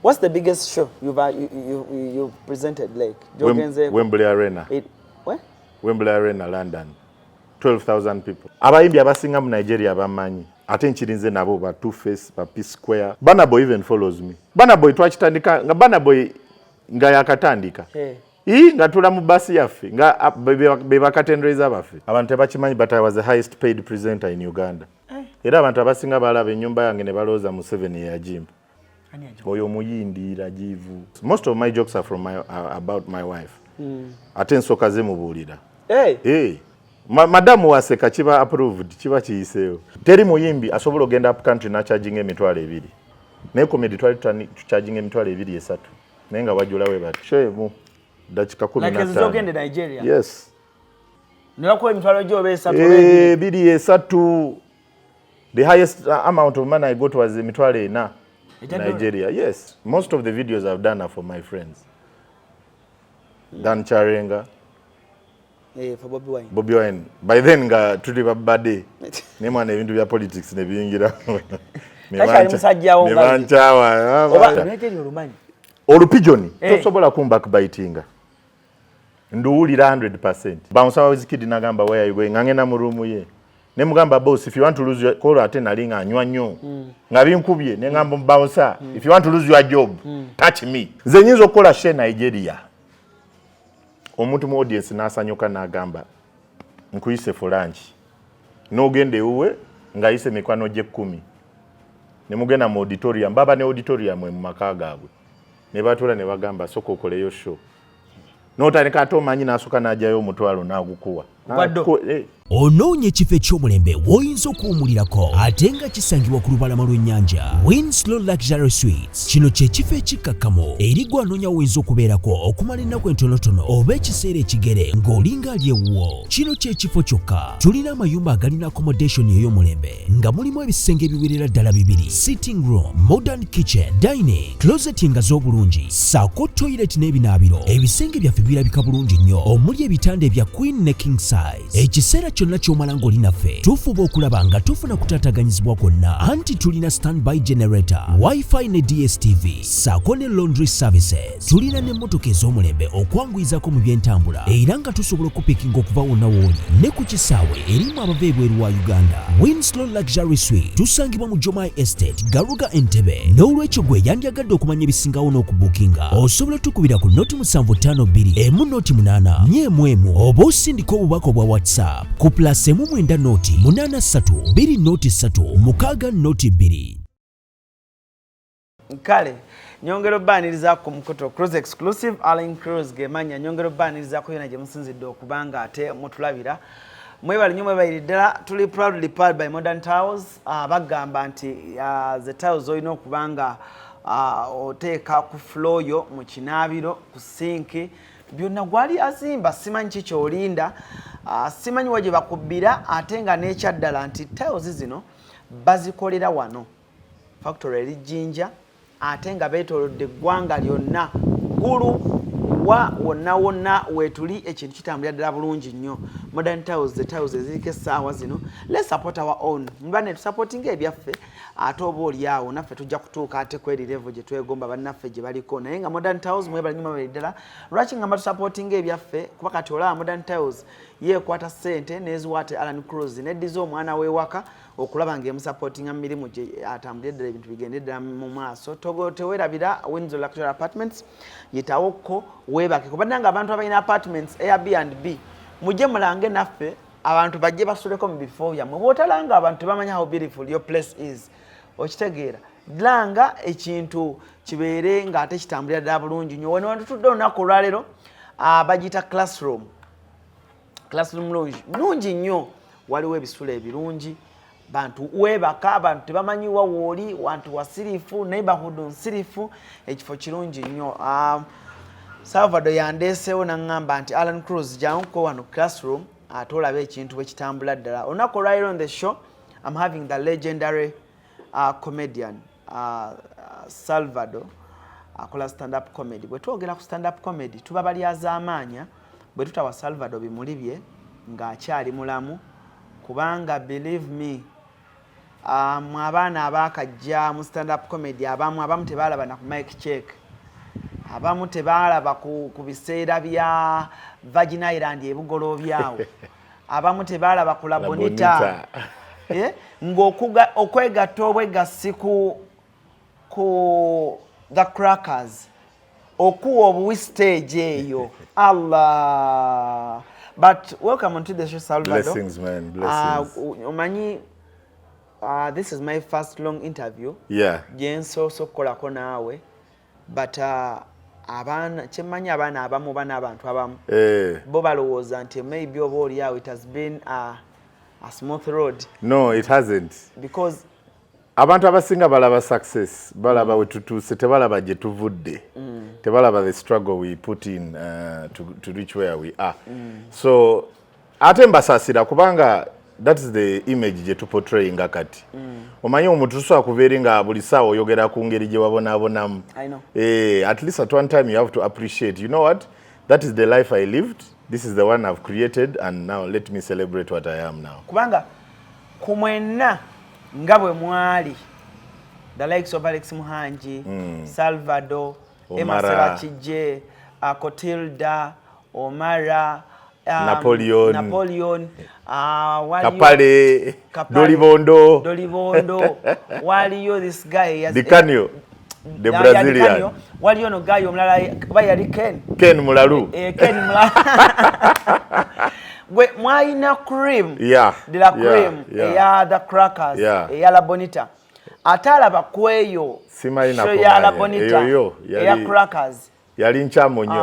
What's the biggest show you presented? Like Wembley Arena. What? Wembley Arena, London. 12,000 people. Abayimbi abasinga mu Nigeria bamanyi. Ate nchirinze nabo ba Two Face, ba P Square. Burna Boy even follows me. Burna Boy twachitandika nga Burna Boy nga yakatandika. Nga tula mu basi yaffe nga bebakatendereza baffe. Abantu tebakimanyi but I was the highest paid presenter in Uganda. Era abantu abasinga balaba ennyumba yange ne balooza mu 7 ya gym. Oyo muyindi Rajivu. Most of my jokes are from about my wife. Ate nsoka ze mubuulira. Madamu waseka kiba approved kiba kiyiseewo. Teri muyimbi asobola ogenda up country na charging emitwalo 2. Naye comedy twali charging emitwalo 2-3. Naye nga wajula we bati. Shoemu dakika 15. Like ezogende Nigeria. Yes. Nilako emitwalo gyo be 3. 2-3. The highest amount of money I got was emitwalo 4. Nigeria. Yes. Most of the videos I've done are for my friends. Dan Charenga. For Bobby Wine. Bobby Wine. By then nga tuli babade. Nema ne bintu bya politics ne biyingira. Nebanchawa. Oba Nigeria olumanyi. Olupijoni. Tosobola backbitinga. Nduwulira 100%. Bouncer was kid nagamba where you going. Ngangena mu room ye. Ne mugamba boss if you want to lose your call ate nalinga anywa nnyo. Nga binkubye ne ngamba bouncer if you want to lose your job touch me. Nze nyinza okukola she Nigeria. Omuntu mu audience nasanyuka nagamba nkuyise for lunch. N'ogende uwe ngayise mikwano gye 10. Ne mugenda mu auditorium baba ne auditorium mu maka gaabwe. Ne batula ne bagamba soko okoleyo show. N'otandika ate omanyi n'asooka n'ajjayo omutwalo n'agukuwa. Onoonye ekifo eky'omulembe w'oyinza okuwumulirako ate nga kisangibwa ku lubalama lw'ennyanja. Winslow Luxury Suites. Kino kye kifo ekikkakkamu eri gwe anoonya w'oyinza okubeerako okumala ennaku entonotono oba ekiseera ekigere ng'olinga ali ewuwo. Kino kye kifo kyokka. Tulina amayumba agalina accommodation ey'omulembe nga mulimu ebisenge ebiwerera ddala 2, sitting room, modern kitchen, dining, closet engazi obulungi, ssaako toilet n'ebinaabiro. Ebisenge byaffe birabika bulungi nnyo omuli ebitanda ebya queen ne king size. Ekiseera kyonna ky'omala ng'oli naffe tufuba okulaba nga tufuna kutaataganyizibwa kwonna anti tulina standby generator, wifi ne DSTV ssaako ne laundry services. Tulina n'emmotoka ez'omulembe okwanguyizako mu by'entambula era nga tusobola okupikinga okuva wonna w'oli ne ku kisaawe erimu abava ebweru wa Uganda. Winslow Luxury Suite tusangibwa mu Jomai Estate, Garuga Entebbe. N'olwekyo gwe yandyagadde okumanya ebisingawo n'okubuukinga osobola tukubira ku noti 752 emu noti 8 nyemu oba osindika obubaka obwa WhatsApp ku +9 noti 83 2 noti 3 6 noti 2. Kale nyongero baniriza ku mukoto CRUZ exclusive ALLANCRUZ gemanya nyongero baniriza ko yona gye musinzidde okubanga ate mutulabira mwebali nyumwe bayiridira tuli proudly powered by Modern Towels. Bagamba nti the towels oyina okubanga oteeka ku floor yo mu kinaabiro ku sink byonna gwali azimba simanyi kiki olinda. Simanyi waje bakubbira ate nga n'ekyaddala nti tiles zino bazikolera wano factory eri Jinja ate nga beetoolodde eggwanga lyonna gulu wa wonna wetuli ekintu kitambulira ddala bulungi nnyo. Modern Towels, the towels eziriko essaawa zino. Let's support our own. Mbane tusupportinga ebyaffe ate oba oliawo naffe tujja kutuuka ate kweri level gye twegomba bannaffe gye baliko naye nga Modern Towels mwebali nyuma bali ddala. Lwaki ngamba tusupportinga ebyaffe kuba kati olaba Modern Towels yeekwata ssente n'eziwaate ALLANCRUZ neddiza omwana w'ewaka okulaba ng'emusupportinga mu mirimu gye atambulira ddala ebintu bigende ddala mu maaso. Teweerabira Windsor Luxury Apartments yitawokko weebake kubadde nga abantu abalina apartments Airbnb mujje mulange naffe abantu bajje basuleko mu bifo byammwe bw'otalanga abantu tebamanya how beautiful your place is. Okitegeera langa ekintu kibeere ng'ate kitambulira ddala bulungi nnyo. Wano tutudde olunaku olwaleero bagiyita classroom lungi nnyo waliwo ebisula ebirungi bantu webaka abantu tebamanyiwa wooli wantu wasirifu neighborhood nsirifu ekifo kirungi nnyo. Salvador yandeesewo n'angamba nti ALLANCRUZ janguko wano classroom ate olabe ekintu bwe kitambula ddala. Olunaku olwaleero on the show I'm having the legendary comedian Salvador akola stand up comedy. Bwe twogera ku stand up comedy tuba balyazaamaanya bwe tutawa Salvador bimuli bye ng'akyali mulamu kubanga believe me abaana abakajja mu stand up comedy abamu tebalaba na ku mic check abamu tebalaba ku biseera bya Virgin Island ebugolobyawo abamu tebalaba ku Labonita ng'okwegatta obwegassi ku the crackers okuwa obuwi stage eyo Allah. But welcome onto the show, Salvador. Blessings, man. Blessings. Omanyi, this is my first long interview. Yeah. Jenso sokolako naawe. But abaana kyemmanyi abaana abamu bana abantu abamu bo balowooza nti maybe oba oliawo it has been a smooth road. No, it hasn't. Because abantu abasinga balaba success, balaba wetutuuse, tebalaba gye tuvudde, tebalaba the struggle we put in to reach where we are. So ate mbasasira kubanga that is the image gye tuportray nga kati. Omanyi omuntu tusobola kubeera nga buli ssaawa oyogera ku ngeri gye wabonaabonamu. At least at one time you have to appreciate, you know what, that is the life I lived, this is the one I've created, and now let me celebrate what I am now. Kubanga kumwenna nga bwe mwali the likes of Alex Muhanji, Salvador, Emma Sebakijje, Kotilda, Omara, Napoleon, Kapale, Dolivondo, waliyo this guy Dicanio, the Brazilian. Waliyo no guy omulala bayali Ken Mulalu. Ken Mulalu. Gwe mwalina cream. Yeah. De la cream. Yeah, the crackers. Yeah, la bonita. Atalaba kweyo. Simalina ko. Ya la bonita. Ya crackers. Yali nchamo nyo.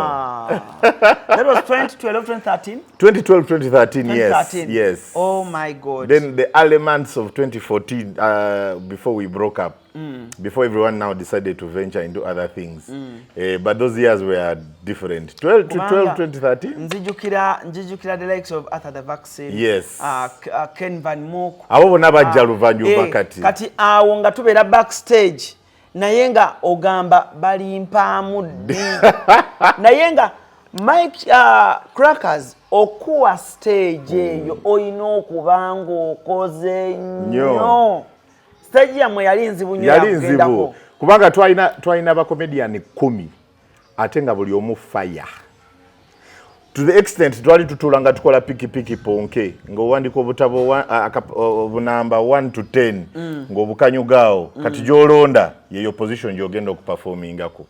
That was 2012, 2013? 2012, 2013, yes. Oh my God. Then the early months of 2014, before we broke up, before everyone now decided to venture into other things. But those years were different. 2013? Njijukira the likes of Atya the Vaccine. Yes. Ken Van Mook. Abo bonna bajja luvannyuma kati. Kati awo nga tubeera backstage. Naye nga ogamba balimpaamu ddi. Naye nga Mike Crackers okuwa stage eyo olina okuba ng'okoze nnyo. Stage yamwe yali nzibu nnyo yakugendako. Kubanga twalina abakomedian 10 ate nga buli omu fire. To the extent twali tutula nga tukola piki ponke ng'owandika obutabo obunamba 1 to 10 ng'obukanyugaawo kati gy'olonda yeyo position gy'ogenda okuperformingako.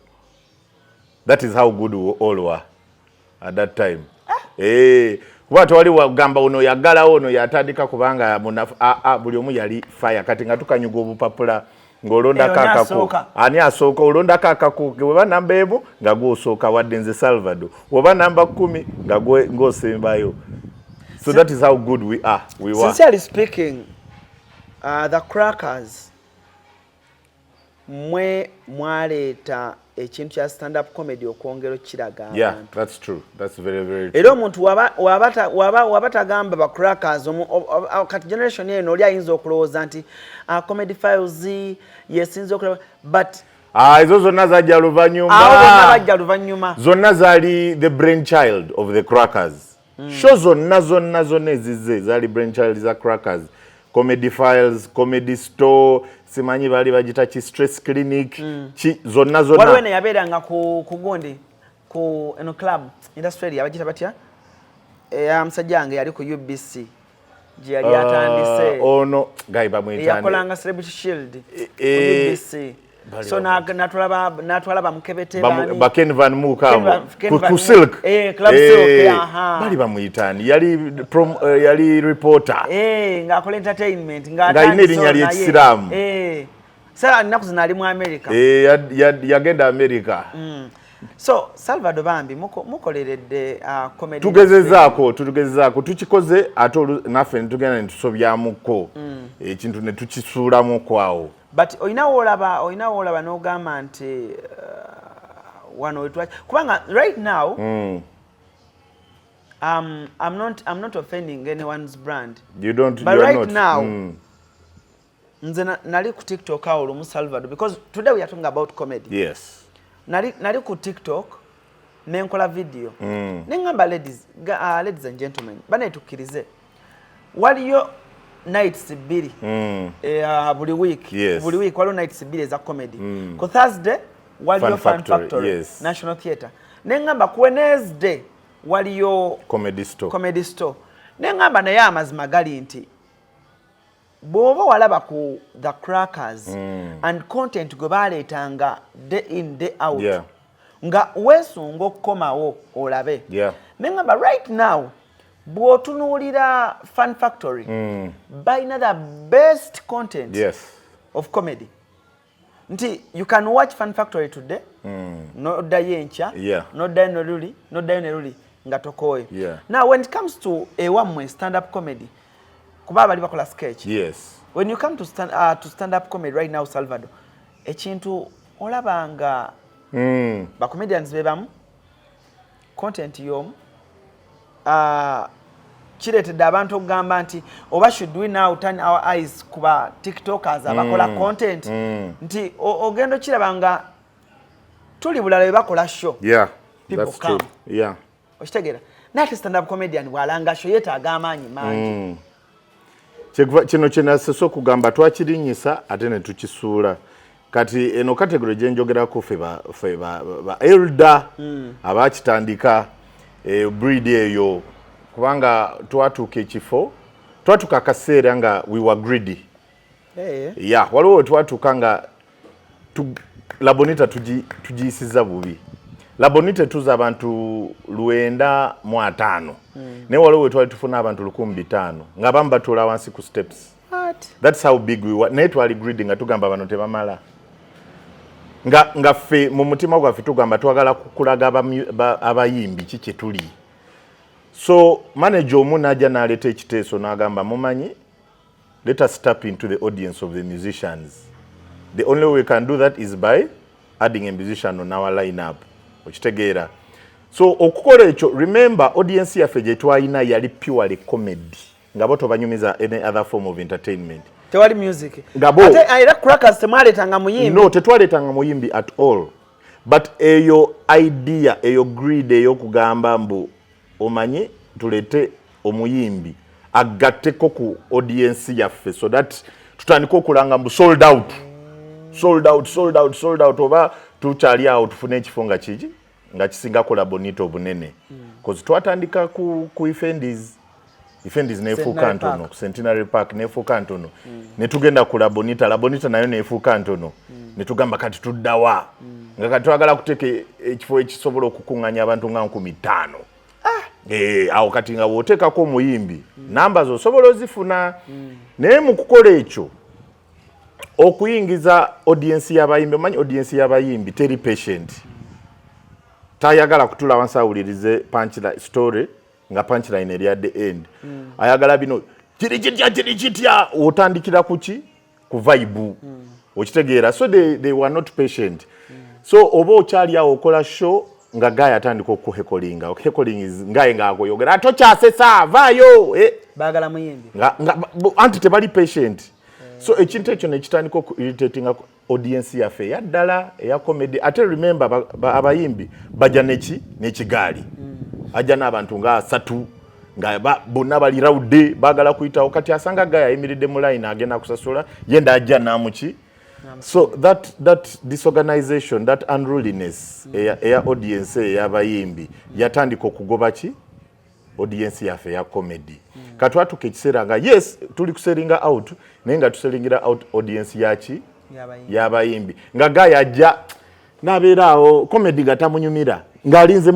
That is how good we all were at that time. Kuba twali wagamba ono yagalawo ono yatandika kubanga buli omu yali fire kati nga tukanyuga obupapula ng'olonda kakako ani asooka olonda kakako weba namba emu nga gw'osooka wadde nze Salvador weba namba 10 nga ng'osembayo. So that is how good we are. We were. Sincerely speaking, the crackers mwe mwaleeta ekintu kya stand up comedy okwongera okiraga abantu. Yeah, that's true. That's very, very true. Era omuntu waba tagamba ba crackers kati generation eno oli ayinza okulowooza nti comedy files yesinza okulaba but ezo zonna zajja luvannyuma. Zonna zaali the brainchild of the crackers. Show zonna ezizze zaali brainchild za crackers. Comedy files, comedy store, simanyi bali bagita ki stress clinic, zonna. Waliwo ne yabeeranga ku gundi ku eno club industry yabagita batya? Musajja wange yali ku UBC. Gye yali atandise. Ono gayi bamwitande. Yakolanga Celebrity Shield ku UBC. So natwala bamukebete ba Ken Van Mook ku Silk. Club Silk. Bali bamwitani yali reporter. Ng'akola entertainment ng'alina erinnya ly'ekisiraamu. Sara nnaku zino ali mu America. Yagenda America. So Salvador bambi mukoleredde comedy. Tugezezaako tukikoze ate naffe netugenda netusobyamuko ekintu ne tukisuulamu kwawo. But oyinawo olaba n'ogamba nti wano wetwaki kubanga right now I'm not offending anyone's brand. You don't. But right now nze nali ku TikTok awo olumu Salvador because today we are talking about comedy. Yes. Nali ku TikTok nenkola video. Nengamba ladies and gentlemen, bana etukkirize. Waliyo nights bbiri buli week. Yes. Buli week waliwo nights bbiri eza comedy. Ku Thursday waliyo Fun Factory, yes. National Theatre. Nengamba ku Wednesday waliyo Comedy Store. Nengamba naye amazima gali nti bw'oba walaba ku The Crackers and content gwe baleetanga day in day out. Yeah. Nga weesunga okukomawo olabe. Yeah. Nengamba right now bw'otunuulira Fun Factory balina the best content of comedy. Nti you can watch Fun Factory today n'oddayo enkya n'oddayo ne luli nga tokooyo. Now when it comes to ewammwe stand up comedy kuba bali bakola sketch. When you come to stand up comedy right now Salvador ekintu olabanga ba comedians bebamu content y'omu kireetedde abantu okugamba nti oba should we now turn our eyes kuba tiktokers abakola content nti ogenda okiraba nga tuli bulala bwe bakola show. People come. Okitegeera nate stand up comedian bw'alanga show yeetaaga amaanyi mangi. Kino kyenasese okugamba twakirinyisa ate ne tukisuula kati eno kategori gye njogerako ffe ba elder abakitandika breed eyo kubanga twatuuka ekifo twatuuka akaseera nga we were greedy. Waliwo twatuuka nga labonita tugiyisiza bubi. Labonita tuza abantu 905 naye waliwo twali tufuna abantu 1500 nga bamu batuula wansi ku steps. That's how big we were. Naye twali greedy nga tugamba bano tebamala nga ffe mu mutima gwaffe tugamba twagala kukulaga abayimbi kiki tuli. So manager omu n'ajja n'aleeta ekiteeso n'agamba mumanyi let us tap into the audience of the musicians. The only way we can do that is by adding a musician on our lineup. Okitegeera. So okukola ekyo remember audience yaffe gye twalina yali purely comedy nga bo tobanyumiza any other form of entertainment. Tewali music. Ate era Crackers temwaleetanga muyimbi. No, tetwaleetanga muyimbi at all. But eyo idea, eyo greed ey'okugamba mbu omanyi tulete omuyimbi agatteko ku audience yaffe so that tutandika okulanga mbu sold out oba tukyali awo tufune ekifo nga kiki nga kisinga kola bonito obunene because twatandika ku Ifendi's nefuuka ntono ku Centenary Park nefuuka ntono ne tugenda ku Labonita nayo nefuuka ntono ne tugamba kati tuddawa nga kati twagala kuteeka ekifo ekisobola okukuŋŋanya abantu nga 1500. Awo kati nga bw'oteekako omuyimbi namba zo osobola ozifuna naye mu kukola ekyo okuyingiza audience y'abayimbi omanyi audience y'abayimbi teri patient tayagala kutula wansi awulirize punchline story nga punchline eri at the end ayagala bino kiri kitya otandikira kuki ku vibe okitegeera so they were not patient so oba okyali awo okola show nga gaya atandika okuhekolinga hekoling is ngaye ngaagoyogera atokyasesa vaayo baagala muyimbi anti tebali patient so ekintu ekyo nekitandika oku-irritatinga audience yaffe eyaddala eya comedy ate remember abayimbi bajja n'ekigaali ajja n'abantu nga 3 nga bonna bali rawude baagala kuyitawo kati asanga gaya ayimiridde mu line agenda kusasula yenda ajja namuki. So that disorganization, that unruliness eya audience y'abayimbi yatandika okugoba ki audience yaffe ya comedy. Katwatuka ekiseera nga yes tuli kuseringa out naye nga tuseringira out audience yaki y'abayimbi nga gaya ajja n'abeera awo comedy gatamunyumira ng'alinze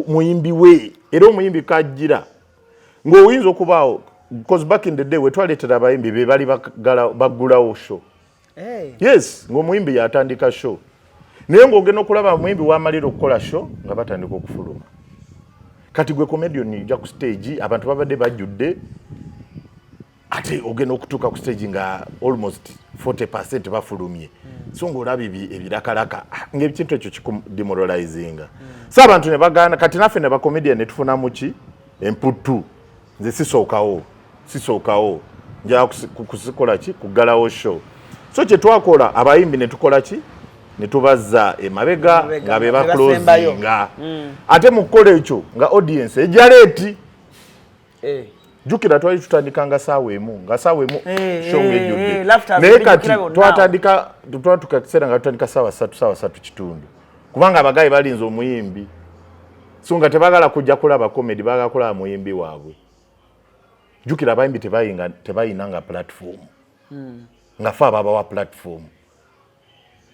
muyimbi we era omuyimbi kajjira ng'oyinza okubaawo because back in the day we twaleetera abayimbi be bali baggulawo show. Yes, ng'omuyimbi yatandika show. Naye ng'ogenda okulaba omuyimbi w'amalira okukola show nga batandika okufuluma. Kati gwe comedian ija ku stage abantu babadde bajjudde ate ogenda okutuuka ku stage nga almost 40% bafulumye. So ng'olaba ebirakalaka ng'ekintu ekyo kikumdemoralizinga. So abantu ne bagaana kati naffe ne bacomedian ne tufunamu ki emputtu nze sisookawo nja kusikola ki kuggalawo show. So kye twakola abayimbi ne tukola ki ne tubazza emabega nga be baclosinga ate mu kukola ekyo nga audience ejaleeti jukira twali tutandikanga saawa emu nga saawa emu shonge ejjudde laughter naye kati twatandika tukakisera nga tutandika saawa 3 kitundu kubanga abagayi balinze omuyimbi so nga tebagala kujja kulaba comedy bagala kulaba muyimbi waabwe jukira abayimbi tebayinanga platform nga fa babawa platform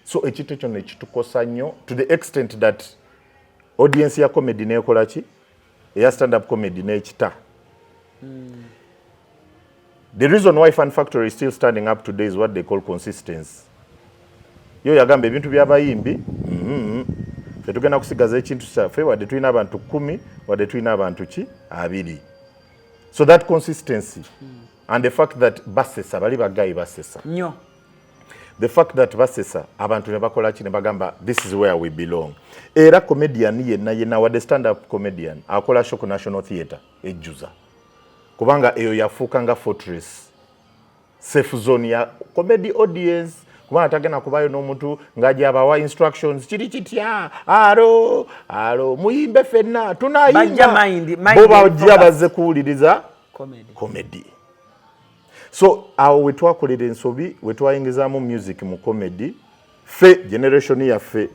so ekito ekyo nekitukosa nnyo to the extent that audience ya comedy nekola ki eya stand up comedy nekita the reason why Fun Factory is still standing up today is what they call consistency. Yo yagamba ebintu by'abayimbi tetugenda kusigaza ekintu kyaffe wadde tulina abantu 10 wadde tulina abantu ki 2. So that consistency and the fact that basesa bali bagayi basesa nnyo the fact that basesa abantu ne bakola ki ne bagamba this is where we belong. Era comedian yenna wadde stand up comedian akola show ku National Theatre ejjuza kubanga eyo yafuuka nga fortress safe zone ya comedy audience kubanga tagenda kubayo n'omuntu ng'ajja abawa instructions kiri kitya alo muyimbe fenna tunayimba bo bajja bazze kuwuliriza comedy. So awo wetwakolera ensobi wetwayingizaamu music mu comedy fe generation yaffe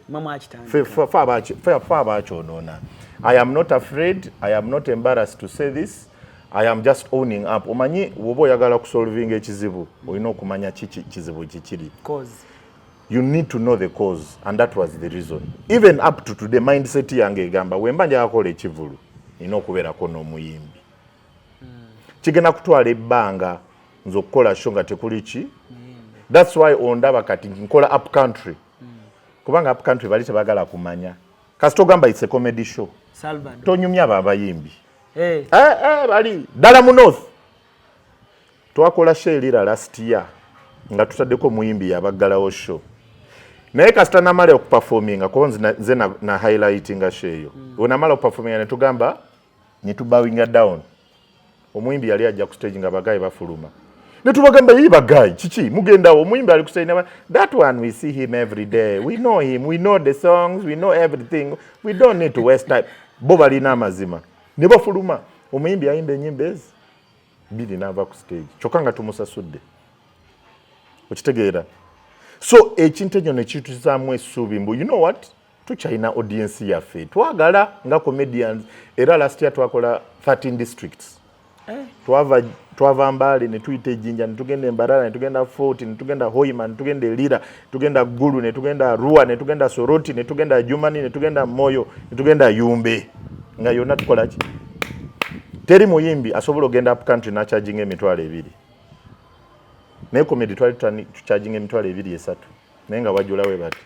fe abakyonoona. I am not afraid, I am not embarrassed to say this. I am just owning up. Omanyi wobo oyagala kusolvinga ekizibu olina okumanya kizibu kikiri. You need to know the cause and that was the reason. Even up to today mindset yange egamba wemba njakola ekivulu nina okubeerako n'omuyimbi. Kigenda kutwala ebbanga nzo kukola show nga tekuli ki. That's why ondaba kati nkola up country. Kubanga up country bali tebagala kumanya. Kasito gamba it's a comedy show. Salvador. Tonyumya abayimbi. Bali dala mu north twakola shelira last year nga tutaddeko muyimbi yabaggalawo show naye kasita namala okuperforminga ko nze na highlightinga sheyo onamala okuperforminga netugamba netubawinga down omuyimbi yali ajja ku stage nga bagayi bafuluma netubagamba yi bagayi kiki mugendawo omuyimbi ali ku stage that one we see him every day, we know him, we know the songs, we know everything, we don't need to waste time. Bo balina amazima ne bafuluma omuyimbi ayimba ennyimba ezi bili nava ku stage kyokka nga tumusasudde okitegeera. So ekintu ekyo ne kituzaamu essuubi mbu you know what tukyalina audience yaffe twagala nga comedians era last year twakola 13 districts twava Mbale ne tuyita Ejjinja ne tugenda Mbarara ne tugenda Fort ne tugenda Hoima ne tugenda Lira tugenda Gulu ne tugenda Arua ne tugenda Soroti ne tugenda Jumani ne tugenda Moyo ne tugenda Yumbe nga yonna tukola ki teri muyimbi asobola ogenda up country na charging emitwalo 2 naye comedy twali charging emitwalo 2-3 naye nga wajulawe bati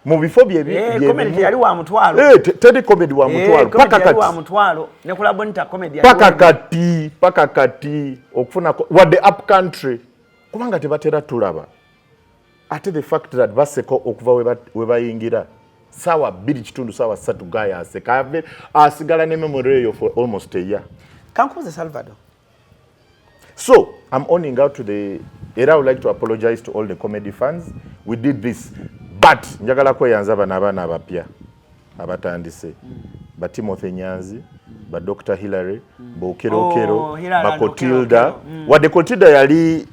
mu bifo bye comedy yali wa mutwalo teri comedy wa mutwalo paka kati wa mutwalo ne kula bonita comedy paka kati okufuna wadde up country kubanga tebatera tulaba ate the fact that baseko okuva we bayingira sawa 2 sawa 3 gaya aseka asigala ne memory for almost a year. Kankuze Salvador. So I'm owning out to the era. I would like to apologize to all the comedy fans. We did this, but njagala kweyanza bana abapya abatandise ba Timothy Nyanzi, ba Dr. Hillary, ba Okero, ba Kotilda. What the Kotilda yali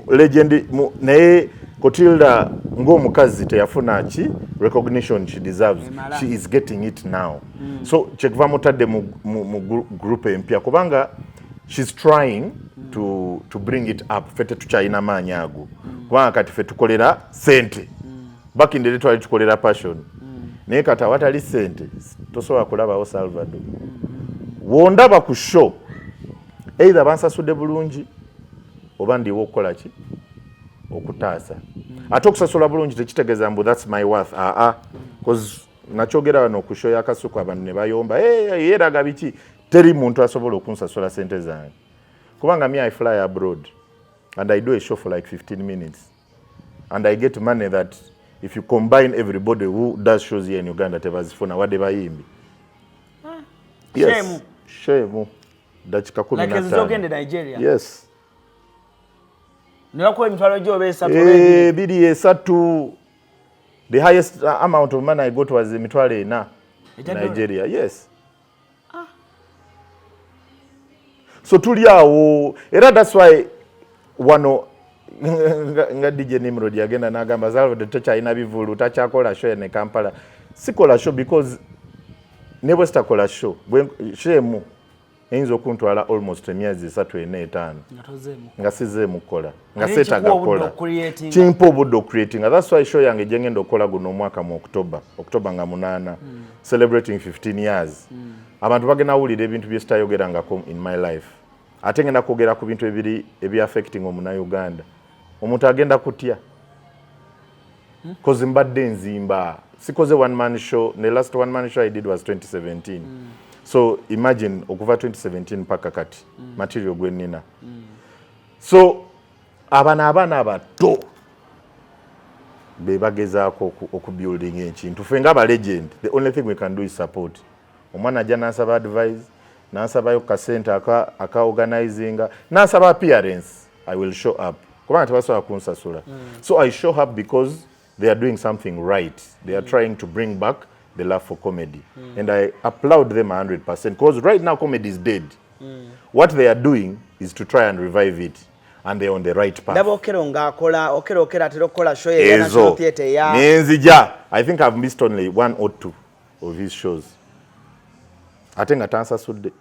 legend naye Kotilda ng'omukazi teyafuna ki recognition she deserves. She is getting it now. So chekiva mutadde mu group empya kubanga she's trying to bring it up. Fete tukyalina maanyi ago kubanga kati fe tukolera sente back in the day twali tukolera passion naye kati awatali sente tosobola kulabawo Salvador. Wondaba ku show either bansasudde bulungi oba ndiwo okukola ki okutaasa ate okusasula bulungi tekitegeeza mbu that's my worth because nakyogera wano ku show yakasuku abantu ne bayomba yeeraga biki teri muntu asobola okunsasula sente zange kubanga me I fly abroad and I do a show for like 15 minutes and I get money that if you combine everybody who does shows here in Uganda tebazifuna wadde bayimbi. Yes, shame dakika 15 like ezogende Nigeria. Yes. Nilako emitwalo gyo be 3 bidi 3. The highest amount of money I got was emitwalo 4 Nigeria. Yes. So tuliawo era that's why wano nga DJ Nimrod yagenda nagamba Salvador takyalina bivulu takyakola show ne Kampala sikola show because ne Westa kola show shemu eyinza okuntwala almost emyezi 3-4 nga sizeemu kukola nga seetaga kukola kimpa obudde ocreating. That's why show yange gyengenda okukola guno omwaka mu October nga 8 celebrating 15 years abantu bagenda wulira ebintu bye sitayogerangako in my life ate ngenda kwogera ku bintu ebi affecting Uganda. Omuntu agenda kutya cause mbadde nzimba sikoze one man show. The last one man show I did was 2017 so imagine okuva 2017 paka kati material gwenina so abana abato bebagezaako okubuilding ekintu fe nga legend. The only thing we can do is support. Omwana ajja n'asaba advice n'asabayo ka center aka organizing n'asaba appearance. I will show up kubanga tebasobola kunsasula so I show up because they are doing something right. They are trying to bring back the love for comedy and I applaud them 100% because right now comedy is dead. What they are doing is to try and revive it and they're on the right path. I think I've missed only 1 or 2 of his shows. I think atansasudde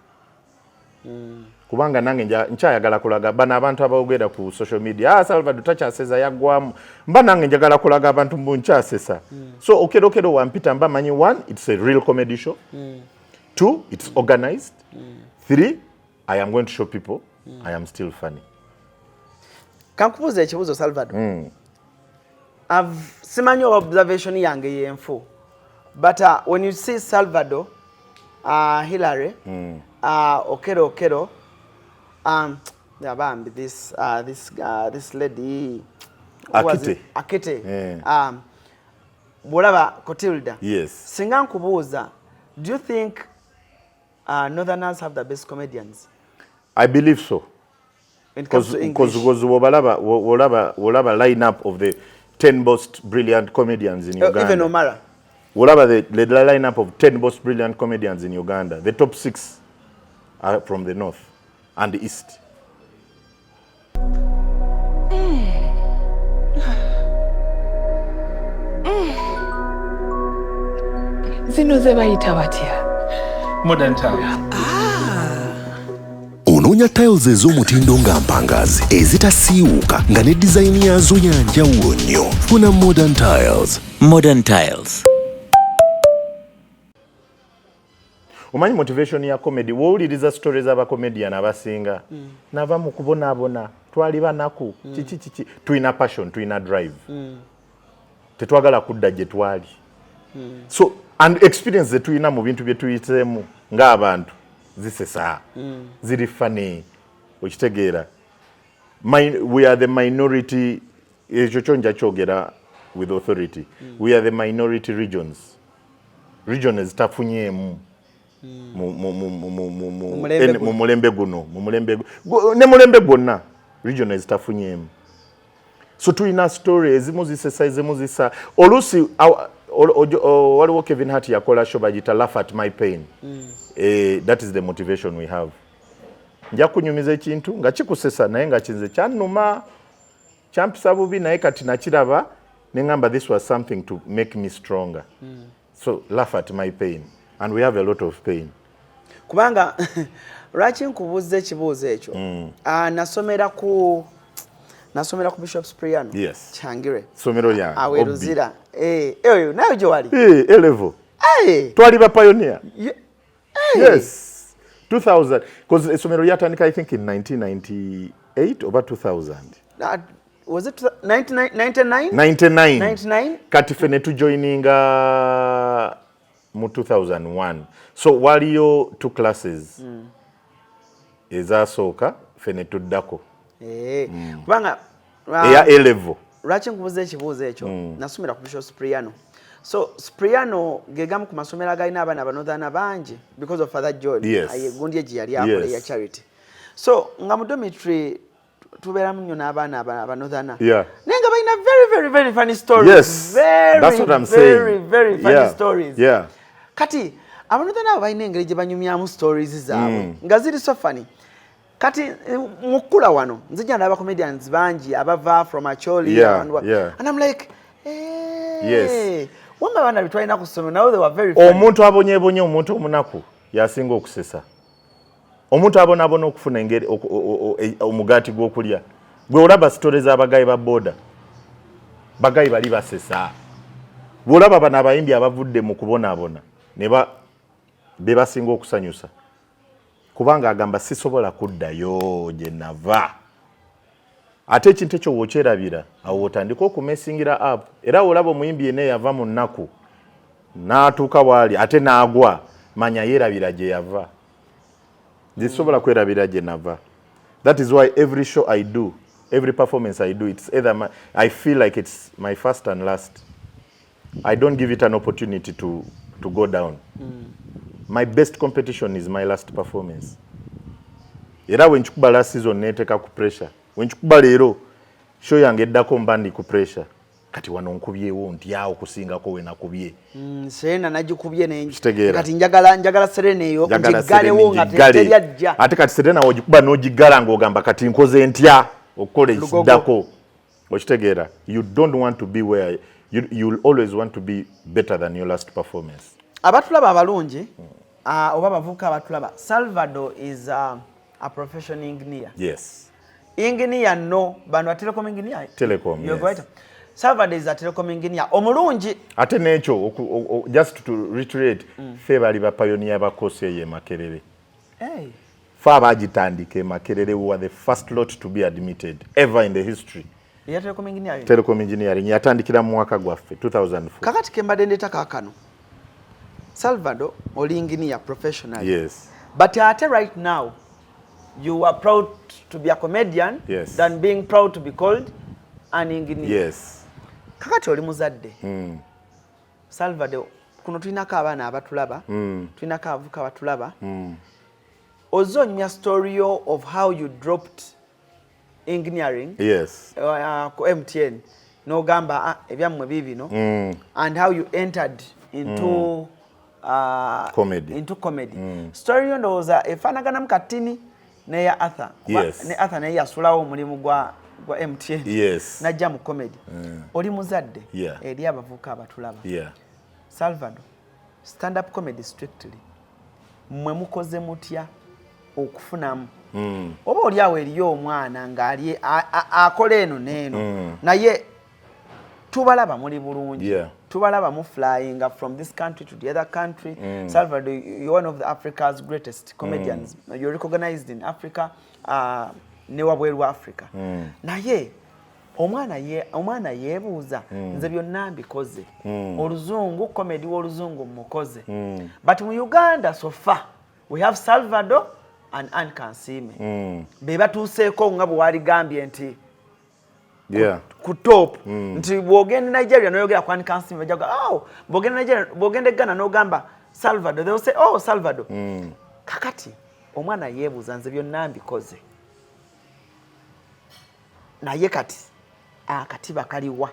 kubanga nange nkyayagala kulaga bana abantu abawogera ku social media Salvador takyaseza yaggwamu mba nange njagala kulaga abantu mbu nkyasesa so okero wampita mba manyi 1 it's a real comedy show 2 it's organized 3 I am going to show people I am still funny. Kankubuza ekibuzo Salvador simanyi observation yange yenfu but when you see Salvador Hillary Okero this lady Akite Bolaba Kotilda. Yes. Singa nkubuuza, do you think Northerners have the best comedians? I believe so. Because wolaba line up of the 10 most brilliant comedians in Uganda. Even Omara. Wolaba the line up of 10 most brilliant comedians in Uganda. The top 6 are from the north and the east. Zino ze bayita batya? Modern tiles. Onoonya tiles ez'omutindo nga mpangazi ezitasiiwuuka nga ne design yazo ya njawulo nnyo. Funa Modern Tiles. Modern Tiles. Omanyi motivation ya comedy wowuliriza stories aba comedian abasinga nava mu kubonaabona twali banaku kiki tuyina passion tuyina drive tetwagala kudda gye twali so and experience ze tuyina mu bintu bye tuyiteemu ng'abantu zisesa ziri funny okitegeera we are the minority ekyo kyonja kyogera with authority we are the minority regions ezitafunyeemu mu mulembe guno ne mulembe gwonna region ezitafunyeemu so tuyina story ezimu zisesa ezimu zisa oluusi waliwo Kevin Hart yakola show bagita Laugh at My Pain that is the motivation we have nja kunyumiza ekintu nga kikusesa naye nga kinze kyannuma kyampisa bubi naye kati nakiraba ne ngamba this was something to make me stronger so laugh at my pain and we have a lot of pain kubanga lwaki nkubuuza ekibuuzo ekyo nasomera ku Bishop Spriano yes Changire somero ya aweruzira eyo nayo gye wali level twali ba pioneer yes 2000 because somero yatandika I think in 1998 or 2000 was it 99 99 kati fene tujoininga mu 2001 so waliyo 2 classes ezasooka fene tuddako kubanga eya A level lwaki nkubuuza ekibuuzo ekyo nasomera ku Bishop Spriano so Spriano gegamu ku masomero agalina abaana abanodhana bangi because of Father John ayegundi gye yali akola ya charity so nga mu dormitory tubeeramu nnyo n'abaana abanodhana naye nga balina very funny stories yes that's what I'm saying very funny stories kati abanodhana abo balina engeri gye banyumyamu stories zaabwe nga ziri so funny kati mukula wano nzija ndaba comedians banji abava from Acholi and I'm like yes wamba bana bitwalina kusoma now they were very funny. Omuntu abonyebonye omuntu omunaku yasinga okusesa omuntu abona okufuna engeri omugati gw'okulya gwe olaba stories abagayi ba boda bagayi bali basesa olaba bana abayimbi abavudde mu kubonaabona ne be basinga okusanyusa kubanga agamba sisobola kuddayo gye nava ate ekintu ekyo wookyerabira awo otandika okumesingira up era olaba omuyimbi yenna yava mu nnaku n'atuuka waali ate n'agwa manya yeerabira gye yava zisobola kwerabira gye nava. That is why every show I do, every performance I do, it's either I feel like it's my first and last. I don't give it an opportunity to go down. My best competition is my last performance. Era wenchikuba last season neteka ku pressure. Wenchikuba lero show yange eddako mbandi ku pressure. Kati wano nkubyewo ntyawo kusingako we nakubye. Serena najikubye nenje. Kati njagala Serena eyo njigalewo nga teriyajja. Ate kati Serena ogikuba n'ogigala ng'ogamba kati nkoze ntya okukola ekiddako. Okitegeera. You don't want to be where you'll always want to be better than your last performance. Abatulaba abalungi oba bavuka abatulaba. Salvador is a professional engineer. Yes. Engineer no bano telecom engineer. Telecom. You're right. Salvador is a telecom engineer. Omulungi ate nekyo just to reiterate fe bali ba pioneer ba course ye Makerere. Hey. Fa bagitandike Makerere were the first lot to be admitted ever in the history. Ya telecom engineering. Telecom engineering yatandikira mu mwaka gwaffe 2004. Kakati kembade ndeta kakano. Salvador oli engineer professional. Yes. But ate right now you are proud to be a comedian than being proud to be called an engineer. Yes. Kakati oli muzadde. Salvador kuno tulinako abaana abatulaba, tulinako abavuka abatulaba. Ozonnya story of how you dropped engineering. Yes. Ku MTN n'ogamba ebyammwe bibino and how you entered into comedy. Into comedy. Story ndowooza efaanaganamu katini neya Arthur. Ne Arthur naye yasulawo omulimu gwa MTN. Yes. Najja mu comedy. Oli muzadde eri abavuka abatulaba. Salvador, stand up comedy strictly. Mwe mukoze mutya okufunamu. Oba oli awo eriyo omwana ng'ali akola eno n'eno. Naye tubalaba muli bulungi. Tubalaba mu flying from this country to the other country. Salvador, you're one of the Africa's greatest comedians. You're recognized in Africa. Ne wabweru Africa. Naye omwana yeebuuza nze byonna mbikoze. Oluzungu comedy w'oluzungu mukoze. But mu Uganda so far we have Salvador and Anne Kansime. Be batuuseeko nga bwe waligambye nti ku top nti bw'ogenda Nigeria n'oyogera ku Anne Kansime bajaga bw'ogenda Nigeria bw'ogenda Ghana n'ogamba Salvador they will say Salvador. Kakati omwana yeebuuza nze byonna mbikoze. Naye kati akatiba kaliwa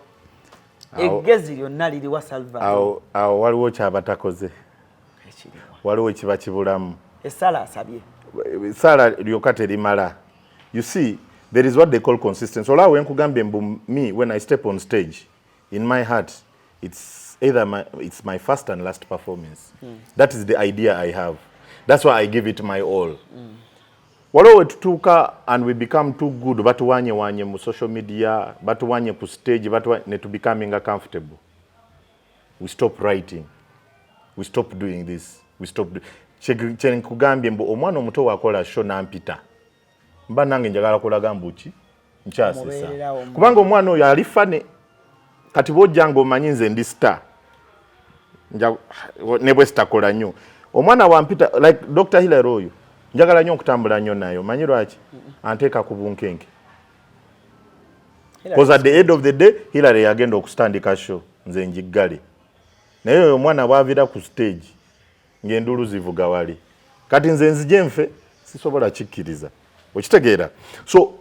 eggezi lyonna liriwa Salvador. Awo waliwo kyabatakoze. Waliwo kiba kibulamu. Essala asabye. Essala lyokka terimala. You see, there is what they call consistency. Olaba we nkugambye mbu me when I step on stage, in my heart, it's my first and last performance. That is the idea I have. That's why I give it my all. Waliwo wetutuuka and we become too good batuwanye mu social media, batuwanye ku stage, ne to becoming comfortable. We stop writing. We stop doing this. We stop kugambye mbu omwana omuto wakola show nampita. Mba nange njagala kulaga mbuki nkyasesa. Kubanga omwana oyo alifane kati bw'ojjanga omanyi nze ndi star. Ne bwe sitakola nnyo. Omwana wampita like Dr. Hillary oyo. Njagala nnyo okutambula nnyo nayo. Manyi lwaki? Anteeka ku bunkenke. Because at the end of the day, Hillary yagenda okustandika show. Nze njiggale. Naye oyo omwana bw'avira ku stage. Ng'enduulu zivuga wali. Kati nze nzije nfe sisobola kikkiriza. Okitegeera? So,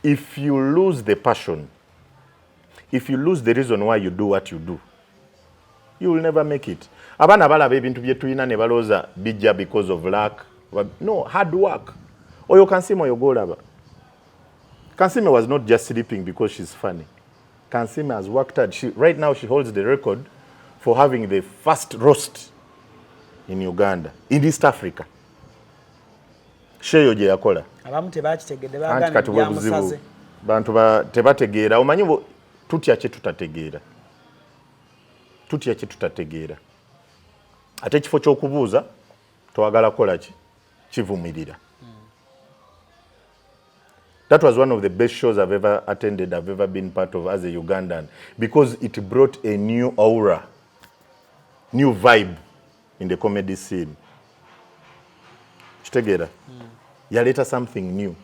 if you lose the passion, if you lose the reason why you do what you do, you will never make it. Abaana balaba ebintu bye tulina ne balooza bijja because of luck. No, hard work. oyo Kansime oyo golaba. Kansime was not just sleeping because she's funny. Kansime has worked hard. Right now she holds the record for having the first roast in Uganda, in East Africa. Sheyo je yakola. Abamu tebakitegedde bagana bya musaze. Bantu tebategeera. Omanyi tutya kye tutategeera. Tutya kye tutategeera. Ate ekifo ky'okubuuza twagala kola ki kivumirira. That was one of the best shows I've ever attended, I've ever been part of as a Ugandan, because it brought a new aura, new vibe in the comedy scene. Kitegera. Yaleta something new.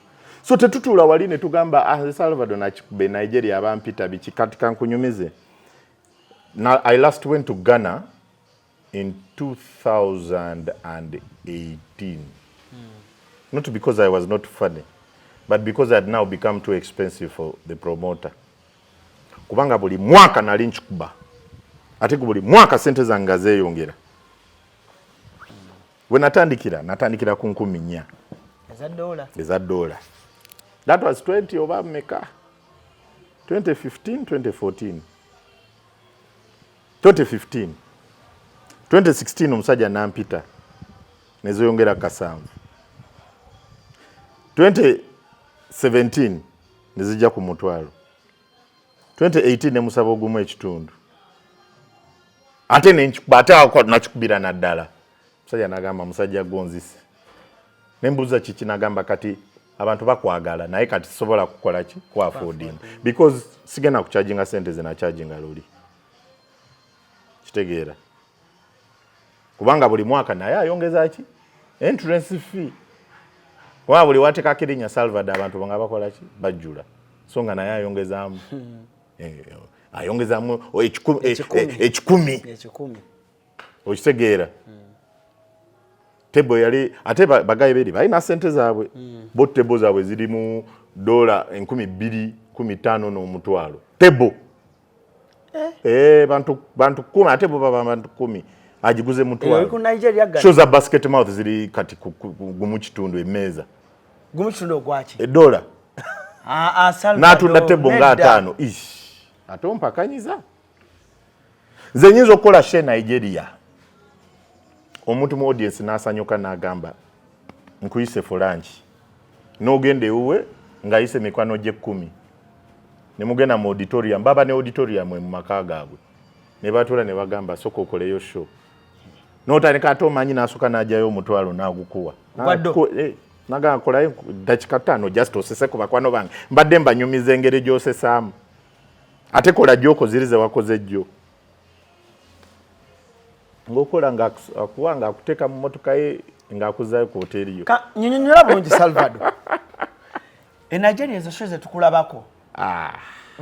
So tetutula wali ne tugamba Salvador na chikube Nigeria abampita biki katika nkunyumize. Now I last went to Ghana in 2018. Not because I was not funny, but because I had now become too expensive for the promoter. Kubanga buli mwaka nali nchikuba. Ate buli mwaka sente zange zeyongera. We natandikira ku 10,000. Is that dollar? That was 20 over meka. 2015, 2014. 2015. 2016 omusajja nampita. Nezoyongera kasanvu. 2017 nezijja ku mutwalo. 2018 nemusaba ogumu ekitundu. Ate nakikubira naddala. Musajja nagamba musajja gonzise. Nembuza kiki nagamba kati abantu bakwagala naye kati sobola kukola ki ku affording because sigena kucharginga sente zina charginga luli. Kitegeera. Kubanga buli mwaka naye ayongeza ki entrance fee. Wa buli wateka kirinya Salvador abantu banga bakola ki bajjula. Songa naye ayongezaamu. Ayongezaamu ekikumi. Okitegeera. Tebo yali ate bagaye beri balina sente zaabwe. Bo tebo zaabwe zirimu dola 2,215 n'omutwalo. Tebo. Bantu 10 ate bo baba bantu 10 agiguze mutwalo. Ku Nigeria gani? Shows a basket mouth ziri kati gumu kitundu emeza. Gumu kitundu ogwachi. Dola. Salvador. Natunda tebo nga 5. Ish. Atompa kanyiza. Zenyizo kola she Nigeria. Omuntu mu audience nasanyuka nagamba nkuyise for lunch. Nogende uwe ngayise mikwano je 10. Ne mugenda mu auditorium baba ne auditorium mu makagabwe. Ne batula ne bagamba soko koleyo show. Notandika atomanyi nasuka najayo mutwalo nagukuwa. Naga kola dakika 5 just osese ku bakwano bange. Mbadde mbanyumiza engere gyose samu. Ate kola joko zirize wakoze jjo. Ngokola ngakuwanga akuteka mu motoka ye ngakuzayo ku hoteli yo. Nyonyonyola bulungi Salvador. Nigeria ezo show ze tukulabako.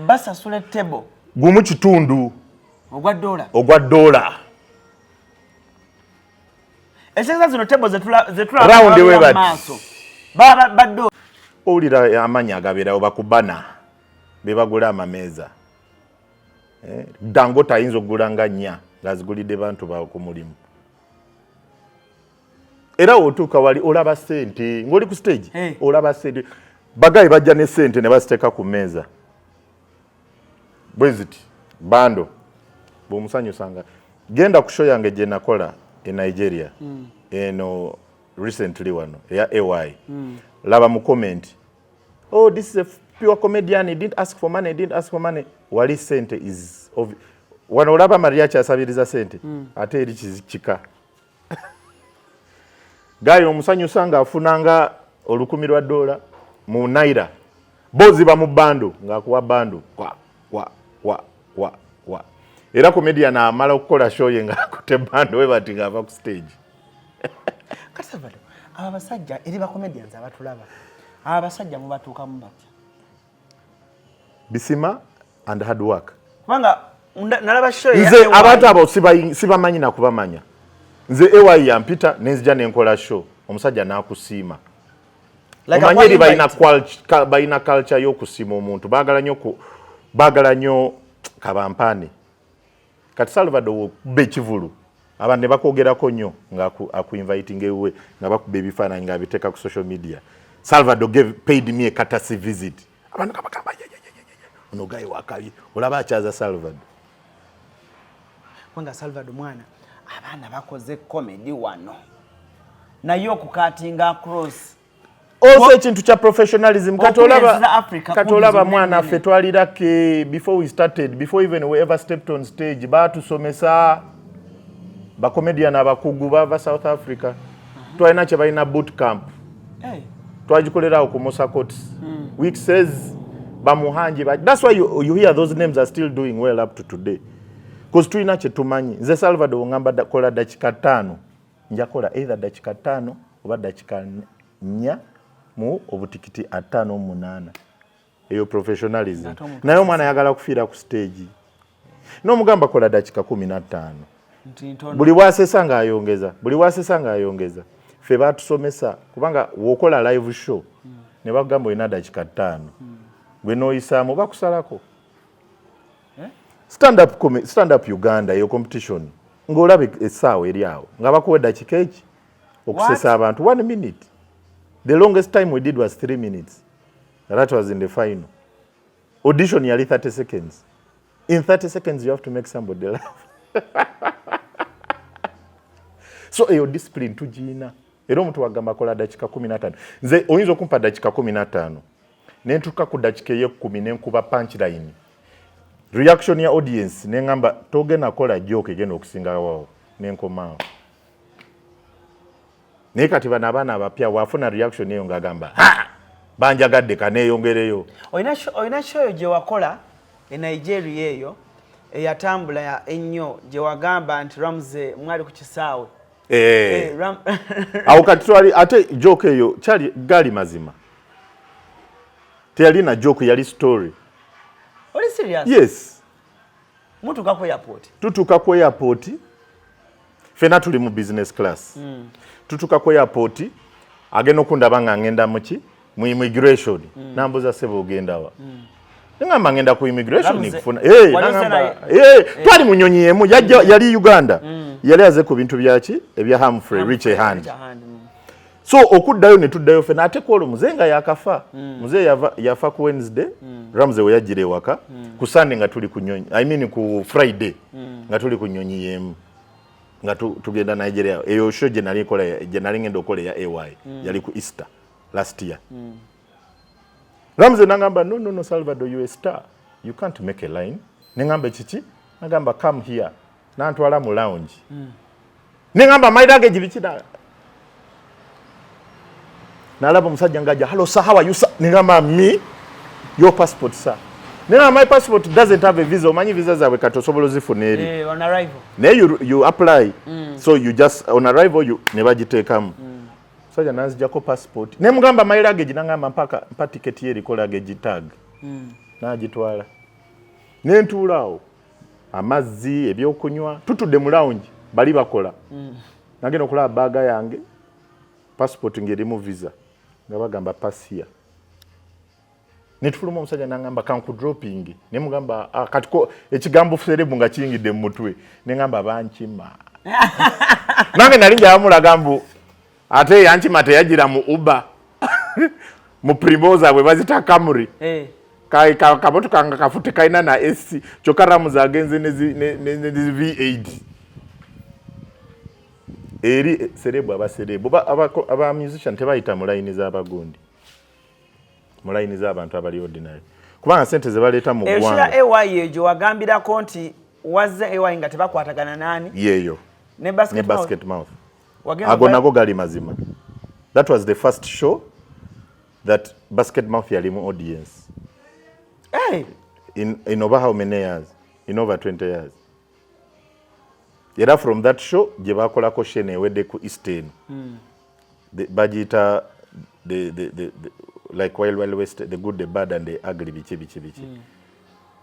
Basasula table. Gumu kitundu. Ogwa dola. Eseza zino table ze tula round we bad. Baba baddo. Olira amanya agabera obakubana. Bebagula amameza. Dango tayinzo gulanga nya. Lazigulide bantu ba ku mulimu. Era otuka wali olaba sente ngoli ku stage olaba sente bagayi bajja ne sente ne basiteka ku meza. Bweziti bando bomusanyo sanga genda ku show yange je nakola in Nigeria eno recently wano ya AY laba mu comment this is a pure comedian, he didn't ask for money, wali sente is wano olaba Maria kyasabiriza sente ate eri kizikika gayo omusanyu sanga afunanga $10,000 mu naira bozi ba mu bando ngakuwa bando kwa era comedian amala okukola show ye ngakute bando we bati ngava ku stage Salvador abasajja eri ba comedians abatulaba abasajja mu batuuka mu batya bisima and hard work kubanga nalaba show ya nze abantu abo sibamanyi na kubamanya nze AY yampita nenzija nenkola show omusajja nakusiima omanyeri bayina culture y'okusiima omuntu bagala nnyo kabampani kati Salvador be kivulu abantu ne bakogerako nnyo nga aku inviting ewe nga bakubba ebifaananyi nga abiteeka ku social media Salvador paid me a courtesy visit. Abantu kabagamba ono guy wakabi olaba achaza Salvador. Wanga Salvador mwana abaana bakoze comedy wano. Naye okukatinga cross. Also ekintu kya professionalism katolaba mwana ffe twalirake before we started, before even we ever stepped on stage, batusomesa ba comedian abakugu bava South Africa. Twalina kye balina boot camp. Twagikolerawo ku Mosakot. Week says bamuhanji. That's why you hear those names are still doing well up to today. Because tulina kye tumanyi. Nze Salvador ngamba kola dakika 5. Njakola either dakika 5 oba dakika 4 mu obutikiti 5-8. Eyo professionalism. Nayo mwana yagala kufiira ku stage. No mugamba kola dakika 15. Buli bwasesa nga ayongeza. Ffe batusomesa kubanga wokola live show ne bagamba ina dakika 5. Gwe noyisaamu bakusalako. Stand up Uganda yo competition. Ngolabe essaawa eri awo nga bakuwa dakika eki okusesa abantu 1 minute. The longest time we did was 3 minutes. That was in the final. Audition yali 30 seconds. In 30 seconds you have to make somebody laugh. So eyo discipline tujina. Era omuntu wagamba kola dakika 15. Nze oyinza okumpa dakika 15. Nentuka ku dakika ye10 nenkuba punchline. Reaction ya audience nengamba togena kola joke gena okusinga wao nenkomao. Naye kati bana abaana abapya wafuna reaction eyo ngagamba banjagadde kaneyongereyo. Oyina show gye wakola e Nigeria eyo eyatambula ya ennyo gye wagamba nti Ramze mwali ku kisaawe. Awo kati twali ate joke eyo kyali gali mazima. Teyali na joke yali story. Oli serious? Yes. Mutuka ku airport. Tutuka ku airport. Fena tuli mu business class. Tutuka ku airport agenda okundaba nga ngenda muki mu immigration. Nambuza sebo ogenda wa. Ngamba ngenda ku immigration nikufuna. Nangamba twali munyonyi yemu yali Uganda. Yali aze ku bintu byaki ebya Humphrey Rich Hand. So okuddayo ne tuddayo fena ate ko muzenga yakafa. Muze yafa ku Wednesday. Ramze we yagire waka. Ku Sunday nga tuli kunyonyi. I mean ku Friday nga tuli kunyonyi yemu. Nga tugenda Nigeria. Eyo show generally ngendo kole ya AY. Yali ku Easter last year. Ramze nangamba no Salvador, you a star. You can't make a line. Nengamba chichi. Nangamba come here. Nantwala mu lounge. Nengamba my luggage bichida. Nalaba musajja ngaja, hello sir, how are you sir? Nengamba me, your passport sir. Nengamba my passport doesn't have a visa. Omanyi visa zawe katosobolo zifuneri. On arrival. Ne you apply. So you just on arrival you never jitekamu. Musajja nanzijako passport. Ne mugamba my luggage nangamba mpa ticket ye liko luggage tag. Najitwala. Ne ntulaawo. Amazzi ebyokunywa tutudde mu lounge bali bakola. Nagenda okulaba baga yange. Passport ngerimu visa. Nga bagamba pass here. Netufuluma omusajja nangamba kanku dropping. Ne mugamba katiko ekigambo serebu nga kiyingidde mu mutwe. Ne ngamba bankima. Nange nalinja amulaga mbu ate yankima teyagira mu Uber. Mu Primoza bwe bazita Camry. Kamoto kanga kafute kaina na SC. Chokaramu za agenze nezi V8. Eri serebu abaserebu aba musician tebayita mu line z'abagundi. Mu line z'abantu abali ordinary. Kubanga sente ze baleta mu bwangu. Eshira AY ejo wagambirako nti wazze AY nga tebakwatagana nani? Yeyo. Ne basket mouth. Ago nago gali mazima. That was the first show that basket mouth yali mu audience. Hey. In over how many years? In over 20 years. Era from that show je bakolako shene ewedde ku Eastern. The bajita the like Wild West, the good, the bad and the ugly bichi.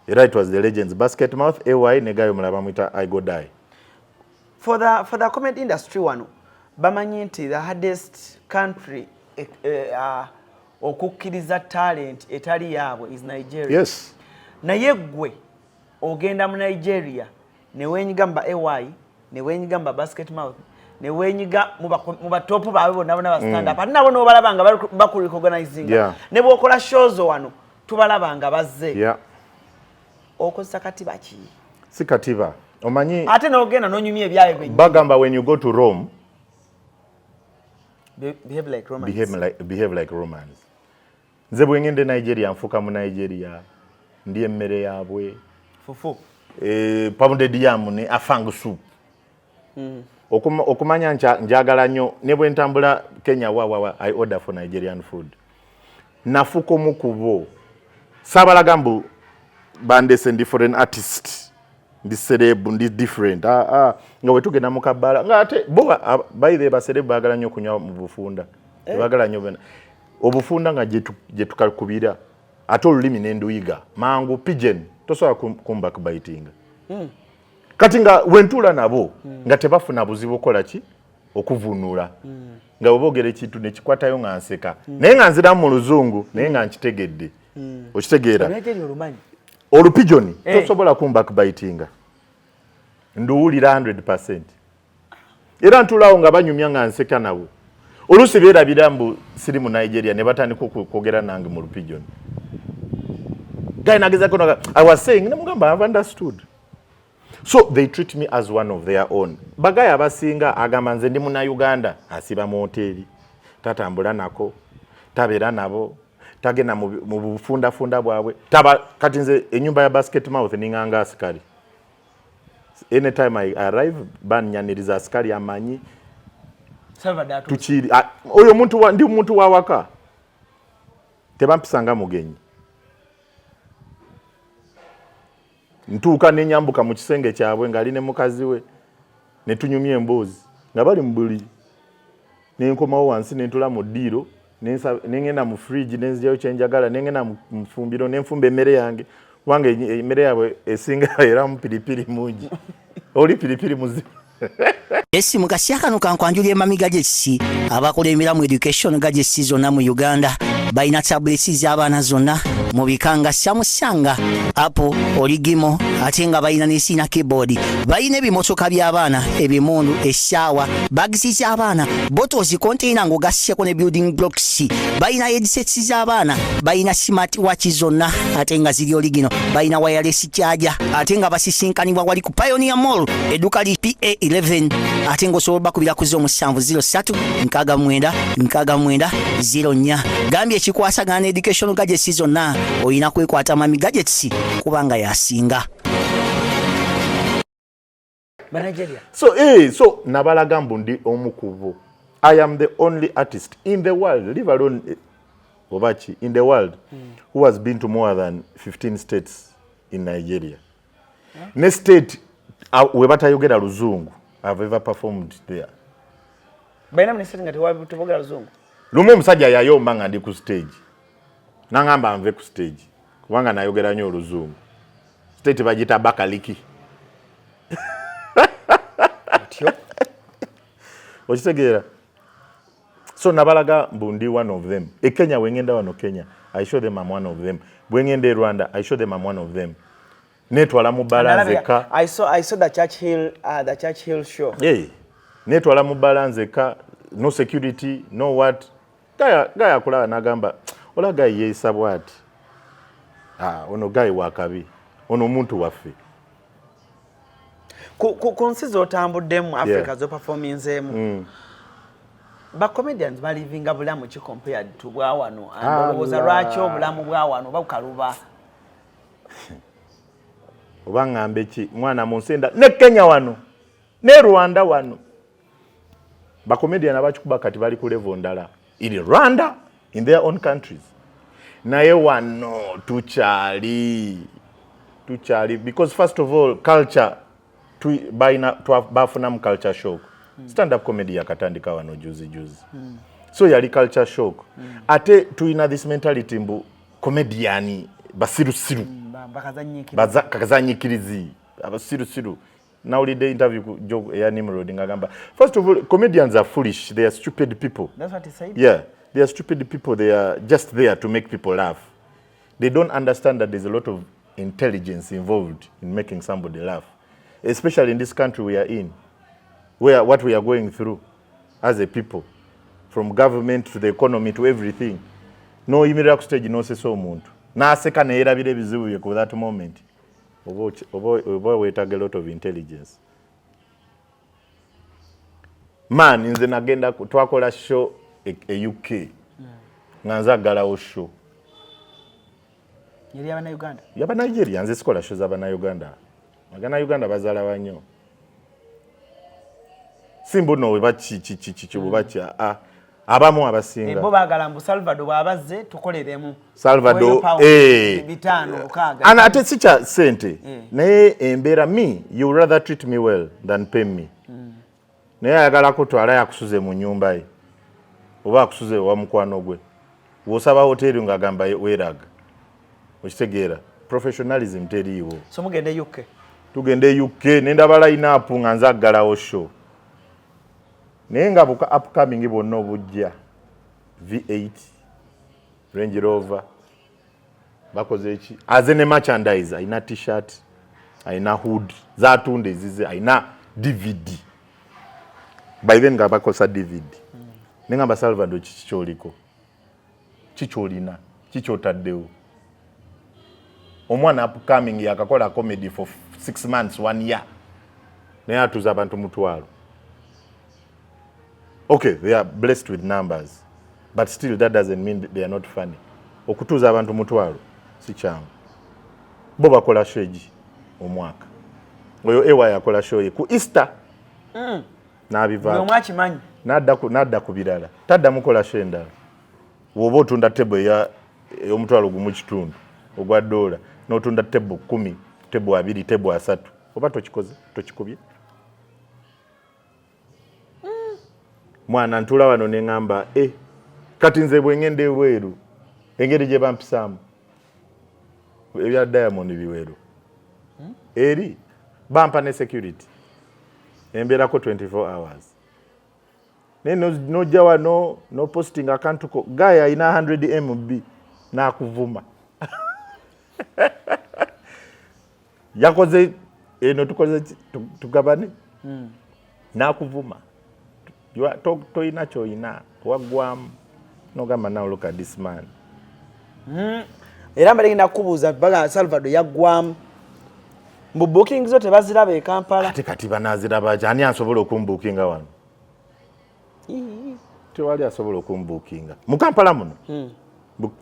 Era it was the legends basket mouth AY negayo mulaba mwita I go die. For the comedy industry wano bamanyi nti the hardest country okukkiriza talent etali yaabwe is Nigeria. Yes. Naye gwe ogenda mu Nigeria ne wenyigamba AY ne wenyigamba basket mouth ne wenyiga mu batopu baabwe bonna bonna ba stand up ate nabo n'obalaba nga bakurecognizinga ne bw'okola shows wano tubalaba nga bazze okozesa katiba ki si katiba omanyi ate n'ogenda n'onyumya ebyayo bennyini bagamba when you go to Rome behave like Romans. Behave like Romans. Nze bwe ngende Nigeria nfuka mu Nigeria ndi emmere yaabwe fufu pounded yam ne afang soup okumanya njagala nnyo ne bwe ntambula Kenya wa I order for Nigerian food nafuko mukubo sabalaga mbu bandese ndi foreign artist ndi celeb ndi different nga wetugenda mu kabala nga ate bo by the celeb bagala nnyo kunywa mu bufunda bagala nnyo bena obufunda nga je tukakubira ate olulimi nenduyiga mangu pigeon tosobola kumback biting kati nga wentula nabo nga tebafuna buzibu kola ki okuvunula nga obogere ekintu ne kikwatayo nga nseka naye nga nzira mu luzungu naye nga nkitegedde okitegeera olupijoni tosobola kumback biting nduwulira 100% era ntulawo nga banyumya nga nseka nabo olusi beerabira mbu siri mu Nigeria ne batandika okwogera nange mu lupijoni guy nagezako I was saying nemugamba I've understood. So they treat me as one of their own. Bagaya abasinga agamba nze ndi muna Uganda asiba mu hoteli tatambula nako tabera nabo tagenda mu bufunda bwabwe taba kati nze enyumba ya basket mouth ninganga askari anytime I arrive banyaniriza askari amanyi Salvador tuchiri oyo muntu ndi muntu wa waka tebampisanga mugenyi ntuuka nenyambuka mu kisenge kyabwe ngali ne mukazi we ne tunyumye embuzi nga bali mbuli nenkomawo wansi nentula mu ddiro nengenda mu fridge nenzjayo kyenjagala nengenda mu mfumbiro nenfumba emmere yange wange emmere yabwe esinga era mu piripiri mungi oli piripiri muzibu Esi mukasiakano kankwanjulye mamiga gyesi abakola emiramu education gajesi zonna mu Uganda baina tablets z'abaana zonna mu bikanga samusanga apo oligimo ate nga baina n'esina keyboard baina ebimotoka by'abaana ebimundu essaawa bags z'abaana bottles container ng'ogasseko ne building blocks baina headsets z'abaana baina smart watch zonna ate nga ziri oligino baina wireless charger ate nga basisinkanibwa wali ku Pioneer Mall edduka li PA11 ate ng'osobola bakubira ku 0703-69-69-04 gambye ekikwasagana education gadgets zonna oyina kwekwata mami gadgets kubanga yasinga Nigeria. So nabalaga mbu ndi omukubo. I am the only artist in the world, leave alone Obachi, in the world who has been to more than 15 states in Nigeria. Ne state webatayogera luzungu I've ever performed there. Baina mniseti ngati wapi tubogera luzungu? Lumu omusajja yayomba nga ndi ku stage. Nangamba nve ku stage. Kubanga nayogera nnyo oluzungu. State bagita bakaliki. Atyo. Okitegeera. So nabalaga mbundi one of them. E Kenya wengenda wano Kenya. I show them I'm one of them. Bwengende Rwanda I show them I'm one of them. Netwala mu balanzeka. I saw the Church Hill show. Hey. Netwala mu balanzeka, no security, no what. Gaya kula nagamba. Ola guy yesa bwat. Ono guy wakabi. Ono muntu waffe. Kunsizo otambuddemu Africa zo performance ba comedians ba livinga bulamu ki compared to bwa wano andolowooza lwaki obulamu bwa wano bakukaluba oba ngambe ki mwana munsenda ne Kenya wano ne Rwanda wano ba comedian abakikuba kati bali ku level ndala in Rwanda in their own countries naye wano tuchali because first of all culture bafuna mu culture shock stand up comedy yakatandika wano juzi so yali culture shock ate tuina this mentality mbu comedian basirusiru bakazanyikirizi abasirusiru now the interview joke ya Nimrod ngagamba first of all comedians are foolish, they are stupid people. That's what he said. Yeah, they are stupid people, they are just there to make people laugh. They don't understand that there's a lot of intelligence involved in making somebody laugh, especially in this country we are in. what we are going through as a people, from government to the economy to everything. No imirira ku stage no sesa omuntu n'aseka neerabira ebizibu bye ku that moment. Oba weetaaga a lot of intelligence. Man, nze nagenda twakola show e UK. Nga nzaggalawo show. Yali abana Uganda? Yaba Nigeria, nze sikola show z'abana Uganda. Abana Uganda bazaala banyo. Simbo no bachi abamu abasinga. Bo baagala mbu Salvador bw'abazze tukoleremu. Salvador bitano mukaaga. Ana ate sicha sente. Naye embeera you rather treat me well than pay me. Naye ayagala kutwala yakusuze mu nyumba ye. Oba akusuze wa mukwano gwe. Wosaba hoteli ngagamba weeraga. Okitegeera. Professionalism teriiwo. So mugende UK. Tugende UK nendaba line up nga nzaggalawo show. Naye nga buka upcoming bonna obujja V8 Range Rover bakoze eki aze ne merchandise ayina t-shirt ayina hood zatunda ezize ayina DVD by then nga bakosa DVD nenga ba Salvador kikyoliko kikyolina kikyotaddewo omwana upcoming yakakola comedy for 6 months 1 year naye atuza abantu mutwalo. Okay, they are blessed with numbers, but still that doesn't mean that they are not funny. Okutuza abantu mutwalo si kyangu. Bo bakola show egi omwaka. Oyo ewa yakola show ye ku Easter. N'abiva. Oyo mwakimanyi. Nadda ku birala. Tadda mukola show endala. Woba otunda table ya omutwalo gumu kitundu ogwa $1 n'otunda table 10, table 2, table 3. Oba tokikoze tokikubye. Mwana ntula wano ne ngamba kati nze bwe ngende weeru engeri gye bampisaamu ebya Diamond biweeru eri bampa ne security emberako 24 hours ne nojja wano no posting akantuko guy ayina 100 MB n'akuvuma yakoze eno tukoze tugabane n'akuvuma. You are toina choina wagwam no gamba now look at this man. Era mbere nakubuza baga Salvador yagwam mu booking zote bazirabe Kampala. Kati banaziraba jani asobola okumbukinga wano. Tewali asobola okumbukinga. Mu Kampala muno.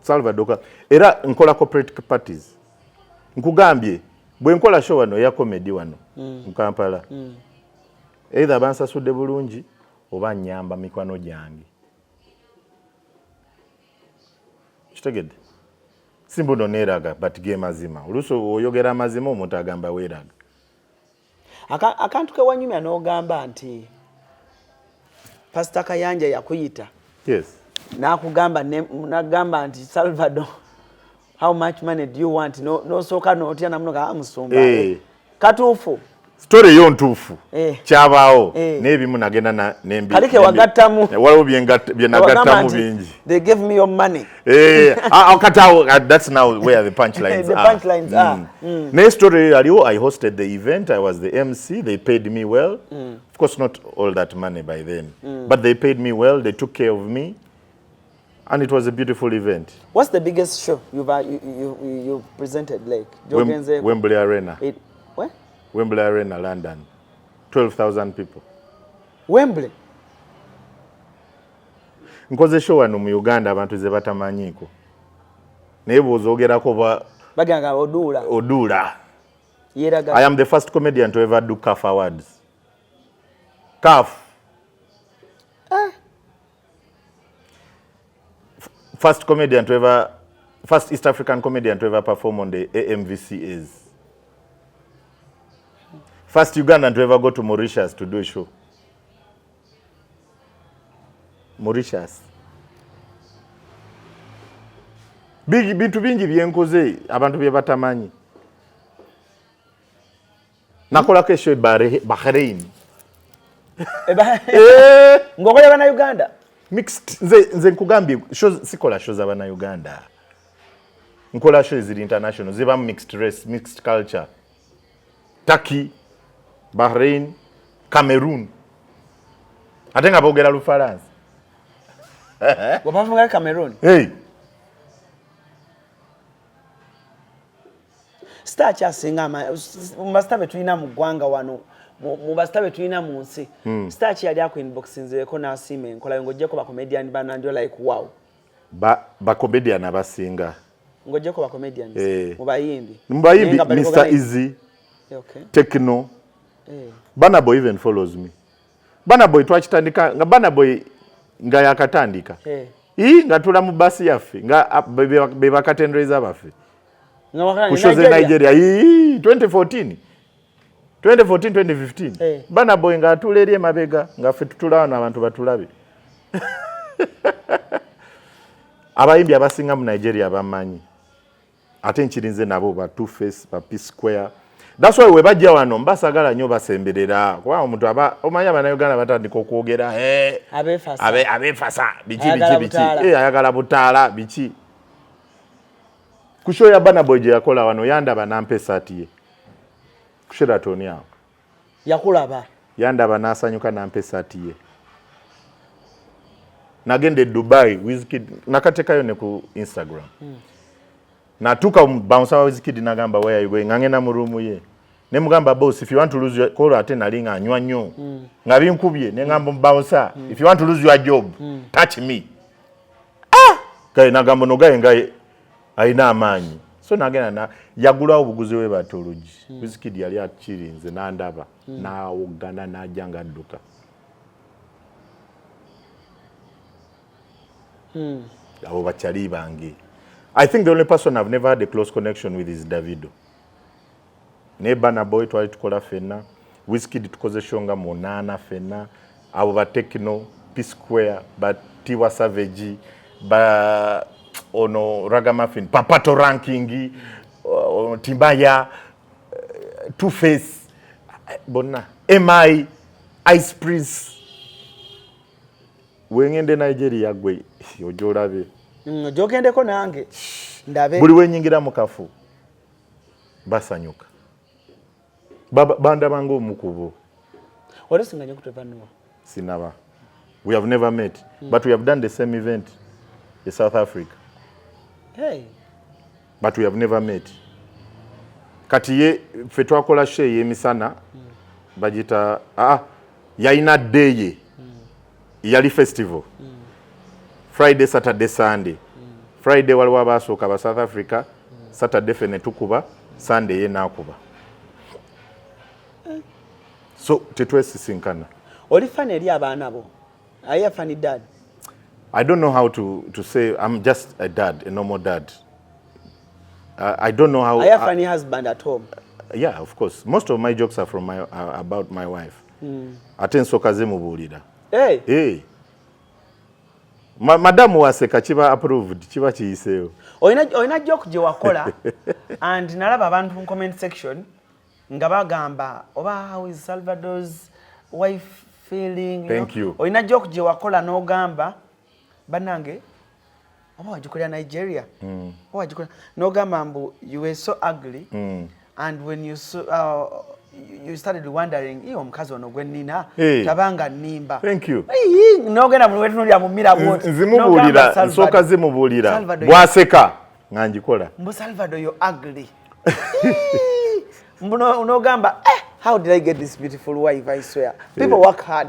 Salvador era nkola corporate parties. Nkugambye bwe nkola show wano ya comedy wano mu Kampala. Either bansasudde bulungi oba nyamba mikwano gyange. Kitegedde. Simbo no neeraga but ge mazima. Oluso oyogera amazima omuntu agamba weeraga. Akantu ke wanyumya n'ogamba nti Pastor Kayanja yakuyita. Yes. Nagamba nti Salvador, how much money do you want? No soka no otya namuno ga amusumba. Katuufu. Story yo ntuufu. Kyabaawo n'ebimu nagenda na nembi. Kalike wagattamu. Waliwo bye nagattamu bingi. They give me your money. That's now where the punchlines the are. Punchlines are. Next story, I hosted the event. I was the MC. They paid me well. Of course, not all that money by then. But they paid me well. They took care of me. And it was a beautiful event. What's the biggest show you presented? Like Wembley Arena. What? Wembley Arena, London. 12,000 people. Wembley? Nkoze show wano mu Uganda abantu ze batamanyiko. Naye bw'ozoogerako baganga Odula. Yeraga. I am the first comedian to ever do CAF Awards. CAF. First East African comedian to ever perform on the AMVCAs. First Ugandan to ever go to Mauritius to do a show. Mauritius. Bintu bingi byenkoze abantu bye batamanyi. Nakolako show Bahrain. Ngokola bana Uganda. Mixed nze nkugambye sikola shows abana Uganda. Nkola shows ziri international ziba mixed race, mixed culture. Turkey, Bahrain, Cameroon. ate nga boogera Lufalansa. Wabavuga Cameroon. Hey. Star kyasinga mubastabe tulina mu ggwanga wano mubastabe tulina mu nsi. Star ki yali akuinboxinzeko n'asiima enkola yo ng'oggyeko bacomedian banandyo like wow. Ba comedian abasinga. Ng'oggyeko bacomedians. Mubayimbi. Mubayimbi Mr. Easy. Okay. Techno. Burna Boy even follows me. Burna Boy twakitandika nga Burna Boy nga yakatandika. Nga tula mu basi yaffe nga be bakatendereza baffe. Kushoze Nigeria 2014 2015 Burna Boy nga atulerie mabega nga ffe tutulawana abantu batulabe. Abayimbi abasinga mu Nigeria bamanyi ate nkirinze nabo ba Two Face ba P Square. That's why we bajja wano mbasagala nnyo basemberera kuba omuntu omanyi Abannayuganda batandika okwogera abefasa biki ayagala butaala biki. Kusho ya Burna Boy gye yakola wano yandaba nampa esaati ye ku Sheraton awo yakulaba yandaba n'asanyuka nampa esaati ye. Nagende Dubai Wizkid nakatekayo ne ku Instagram. Natuka bounce wa Wizkid nagamba where are you going ngangena mu room ye ne mugamba boss if you want to lose your call ate nalinga anywa nnyo nga binkubye ne ngamba bounce if you want to lose your job touch me kaya nagamba no gaye ngaye aina amanyi so nagenda na yagula obuguzi we batologi Wizkid yali akirinze nandaba na ogana najanga dduka. Abo bachali bange. I think the only person I've never had a close connection with is Davido. Ne Burna Boy twali tukola fena, Wizkid tukoze shonga monana fena, abo ba Techno, P Square, ba Tiwa Savage, ba ono Ragamuffin, Papato Ranking, Timbaya, Two Face, Bona, MI, Ice Prince. Wengende Nigeria gwe ojolabe. Jogendeko nange ndabe. Buli wenyingira mu kafu basanyuka. Banda bango mukubo. Olesinganya kutevanwa. Sinaba. We have never met, but we have done the same event in South Africa. Hey. But we have never met. Kati ye fe twakola she ye misana bajita yaina day ye. Yali festival. Friday, Saturday, Sunday. Friday waliwo abasooka ba South Africa, Saturday fene tukuba, Sunday ye nakuba. So tetwesisinkana. Oli fani eri abaana bo. Are you a funny dad? I don't know how to say I'm just a dad, a normal dad. I don't know how. Are you a funny husband at home? Yeah, of course. Most of my jokes are from about my wife. Atensoka zemubulira. Hey. Hey. Madam waseka chiba approved chiba chiyiseyo. Oyina joke je wakola and nalaba abantu mu comment section nga bagamba oba how is Salvador's wife feeling. Thank you. Oyina joke je wakola no gamba banange oba wajukola Nigeria. Wajukola no gamba mbu you were so ugly and when you you started wondering iyo omukazi ono gwe nina tabanga nimba. Thank you. Nogenda mu wetu nuli amumira bwoti. Zimubulira nsoka zimubulira bwaseka nganjikola. Mbu Salvador you ugly. Mbu unogamba how did I get this beautiful wife I swear. People work hard.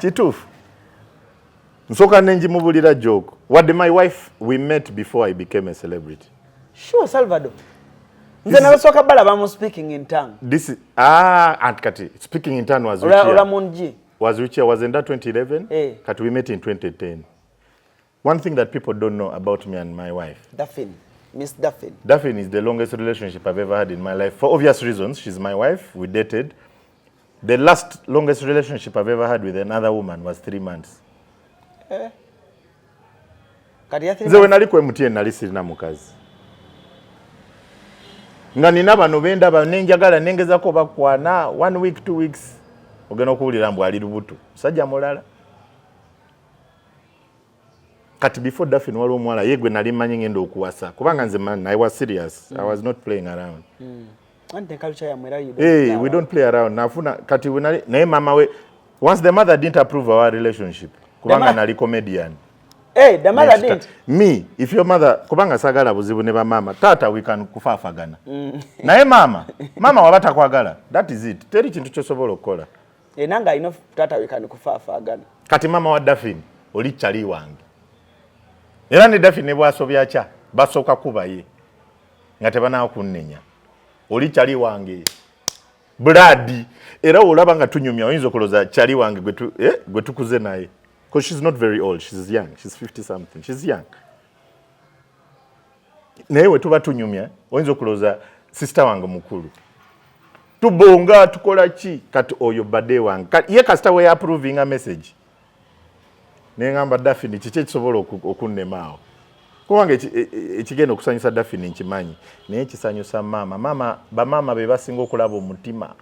Chitufu. Nsoka nenjimubulira joke. What my wife we met before I became a celebrity. Sure Salvador. Then also I'm speaking in tongue. This is Kati. Speaking in tongue was which year? Was which year? Was in that 2011? Kati we met in 2010. One thing that people don't know about me and my wife. Daphne. Miss Daphne. Daphne is the longest relationship I've ever had in my life. For obvious reasons, she's my wife. We dated. The last longest relationship I've ever had with another woman was 3 months. Nze we nali kwemutie nali sirina mukazi. Nga nina bano benda banenjagala nengezako bakwana 1 week 2 weeks ogenda okuwulira mbu ali lubuto musajja mulala kati before Daphne waliwo omuwala yegwe nali mmanyi ngenda okuwasa kubanga nze man I was serious. I was not playing around. Ante culture ya mwera we don't play around nafuna kati we nali naye mama we Once the mother didn't approve our relationship, kubanga nali comedian. Hey, the mother didn't. Me, if your mother, kubanga sagala buzibu ne ba mama, tata we can kufafagana. Naye mama wabata kwagala. That is it. Teri kintu kyosobola okukola. Nanga ino tata we can kufafagana. Kati mama wa Daphne, oli chali wange. Era ne Daphne bwasobya cha, basoka kuba ye. Nga tebana okunnenya. Oli chali wange. Blood. Era olaba nga tunyumya oyinza okoloza chali wange gwetukuze naye. Because she's not very old. She's young. She's 50 something. She's young. Naye tuba tunyumya oyinza okoloza sister wange mukulu. Tubonga tukola ki kati oyo bade wange. Ye kasita we approving a message. Nengamba Daphne kiki kisobola okunnemawo. Kubange ekigenda okusanyusa Daphne nkimanyi. Naye kisanyusa mama. Bamama be basinga okulaba omutima.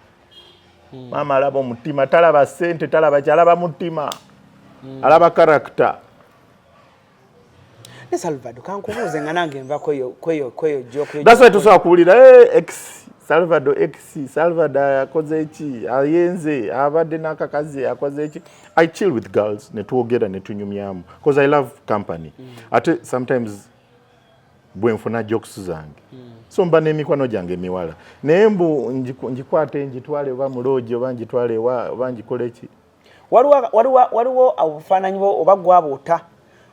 Mama alaba omutima, talaba sente, talaba kyalaba mutima. Alaba character. Ne Salvador kankubuze nga nange mva kweyo joke. That's why tusobola kuwulira Salvador akoze eki, ayenze, abadde n'akakazi akoze eki. I chill with girls, ne tuogera ne tunyumyamu. Because I love company. Ate sometimes bwenfuna jokes zange. So mba n'emikwano gyange emiwala. Naye mbu njikwate njitwale oba muloji oba njitwale oba njikole ki. Waliwo obufaananyi oba gwabutta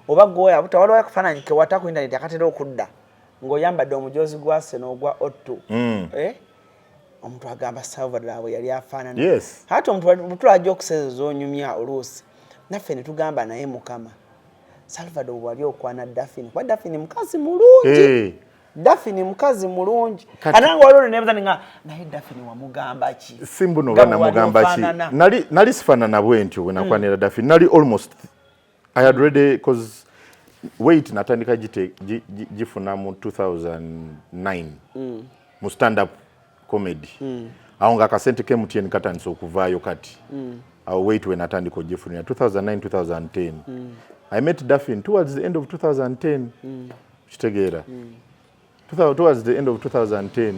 oba gwoyabuta waliwo akafaananyi kewata ku internet akatera okudda ng'oyambadde omujoozi gwa Seno ogwa Otto. Omuntu agamba Salvador abo yali afaanana. Yes. Hati omuntu ajja okuseeza zoonyumya oluusi naffe ne tugamba naye mukama Salvador wali okwana Daphne. Kwa Daphne mukazi mulungi. Daphne mukazi mulungi. Ananga waliwo nebuza nga naye Daphne wamugamba ki? Simbuno bana mugamba ki? Nali sifaanana bwentyo bwe nakwanira Daphne. Nali almost I had already because wait natandika gifuna mu 2009 mu stand up comedy. Aho nga kasente ke mutien katandisa okuvaayo kati. Aho wait when natandika gifuna 2009-2010. I met Daphne towards the end of 2010. Kitegeera. Towards the end of 2010.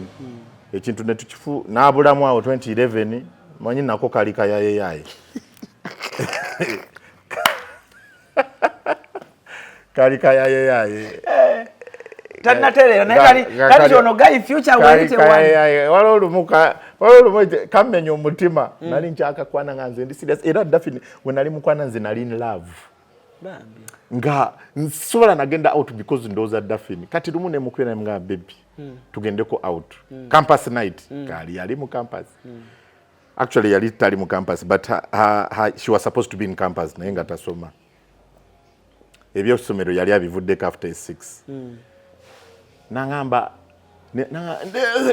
Ekintu ne tukifu n'abulamu awo 2011 manyi nako kalika yaye. Kalika yaye. Tannaterera naye kali ono guy future wayite wani. Walolu kamenya omutima nali nkyaka kwana nganze ndi serious era Daphne when nali mukwana nze nali in love. Nga nsobola nagenda out because ndoza Daphne kati lumu ne mukwena mga baby tugendeko out campus night kali yali mu campus actually yali tali mu campus but she was supposed to be in campus naye nga tasoma ebyo somero yali abivuddeko after 6 nangamba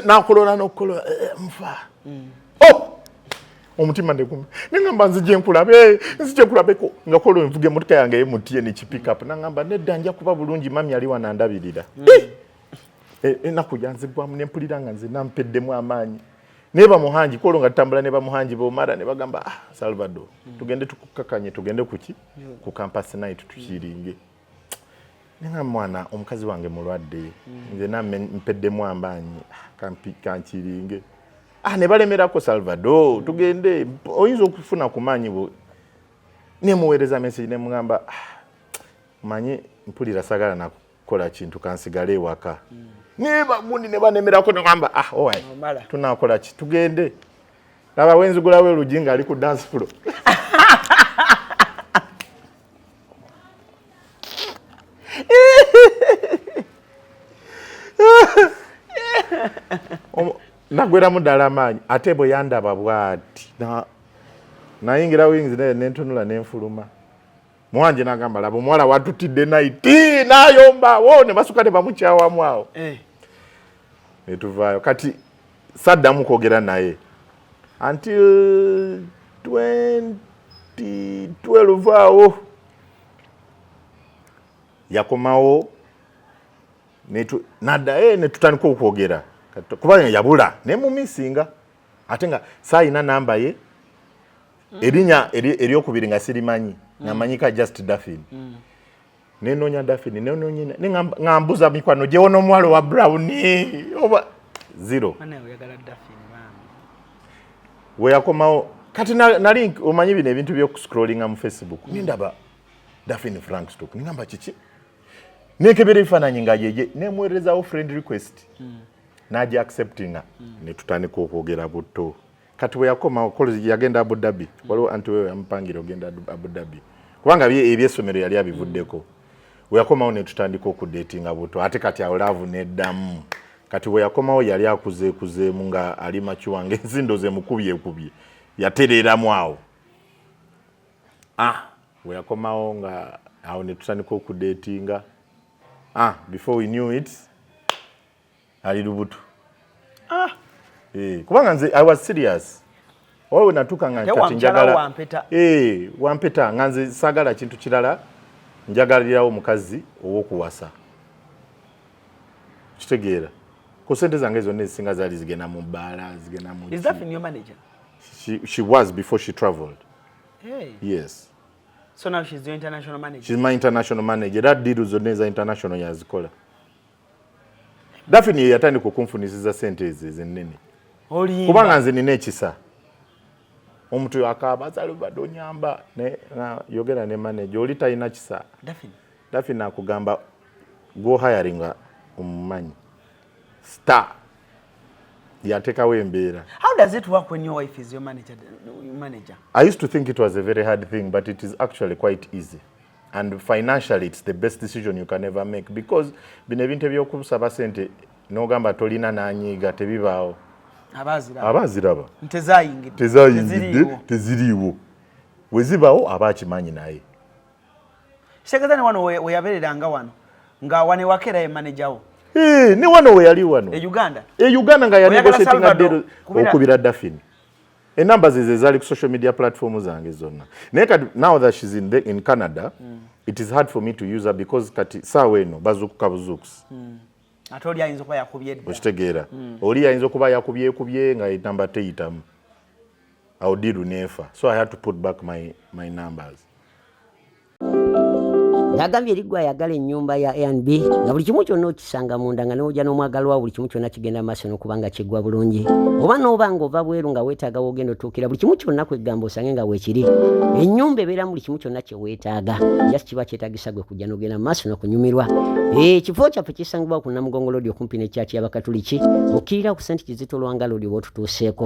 nakolona nokola mfa omutima ndekumi ningamba nzije nkulabeko ngakola envuge motoka yange yemutie ni pick up nangamba nedda nja kuba bulungi mami ali wanandabirira nakujanzibwamu nempulira nga nze nampeddemu amaanyi neba muhanji kolo nga tutambula neba muhanji bomara ne bagamba Salvador tugende tukukakanye tugende kuki ku campus night tukiringe ninga mwana omukazi wange mulwadde nze namme mpeddemu amaanyi kankiringe ne balemerako Salvador tugende oyinza okufuna kumanyi bo ne muweereza message ne mugamba manyi mpulira sagala nakola kintu kansigale waka neba gundi ne banemerako ne ngamba owaye tunakola ki tugende laba wenzigula we lujinga ali ku dance floor nagwera mudala amanyi ate bwe yandaba bwati nayingira wings nentunula nenfuluma mwanje nagamba laba omwala watutidde naiti nayomba wo ne basuka ne bamukyawamu awo netuvaayo kati saddamu kwogera naye until 2012 awo yakomawo nadda netutandika okwogera kubanga yabula nemumisinga ate nga saayina namba ye erinya eryokubiri nga sirimanyi namanyika just Daphne nenonya Daphne nenonya ngambuza mikwano gye wono omwalo wa Brown oba zero we yakomawo kati na link omanyi bino ebintu byo scrollinga mu Facebook ndaba Daphne Frank stock ngamba chichi nekebere ifananyi nga yeje nemwerezawo friend request naji accepting ne tutandika okwogera butto kati we yakoma college yagenda Abu Dhabi waliwo anti wewe yampangire ogenda Abu Dhabi kubanga ebyesomero yali abivuddeko we yakomawo ne tutandika okudatinga butto ate kati awolavu neddamu kati we yakomawo yali akuzeekuzeemu nga ali makiwange enzindo ze mukubye yatereramu awo we yakomawo nga awo ne tutandika okudatinga before we knew it ali lubuto kubanga nze I was serious owe natuka nga kati njagala wampeta nga nze sagala kintu kirala njagalirawo mukazi owokuwasa kitegeera ko sente zange zonna ezisinga zaali zigenda mu bbaala zigenda mu Is that in your manager? She was before she traveled. Hey. Yes. So now she's the international manager. She's my international manager. That deal was zoneza international yazikola. Daphne yatandika okunfunisiza sente ezenene. Kubanga nze nina ekisa. Omuntu akaba Salvador nyamba ne yogera ne manager oli talina kisa. Daphne akugamba go hiring umumanyi. Star. Yatekawo embeera. How does it work when your wife is your manager? I used to think it was a very hard thing, but it is actually quite easy. And financially, it's the best decision you can ever make because bino ebintu ebyokusaba sente n'ogamba tolina n'anyiiga tebibaawo. Abaziraba. Teziriiwo. We zibaawo aba akimanyi naye. Shekazani wano we yabeereranga wano nga wane wakera ye manager wo. Ne wano we yali wano. Uganda nga yali negotiating adero okubira Daphne. Numbers ezali ku social media platforms zange zonna. Now that she's in Canada, it is hard for me to use her because kati sawe no bazukuka buzuks. Atoli ayinza kuba yakubye dda. Okitegeera. Oli ayinza kuba yakubye nga etamba teyitamu. Audiru nefa. So I had to put back my numbers. Yagambye ligwa yagala ennyumba ya A&B nga buli kimu kyonna okisanga munda nga n'ojja n'omwagalwa buli kimu kyonna kigenda maaso n'okubanga kiggwa bulungi oba n'obanga ova bweru nga weetaaga wogenda otuukira buli kimu kyonna kwegamba osange nga weekiri ennyumba ebeera buli kimu kyonna kye weetaaga just kiba kyetaagisa gwe kujja n'ogenda maaso n'okunyumirwa ekifo kyaffe kisangibwa ku Namugongo Road okumpi n'ekyaati y'Abakatuliki okkirira ku St. Kizito Lwanga Road oba otutuuseeko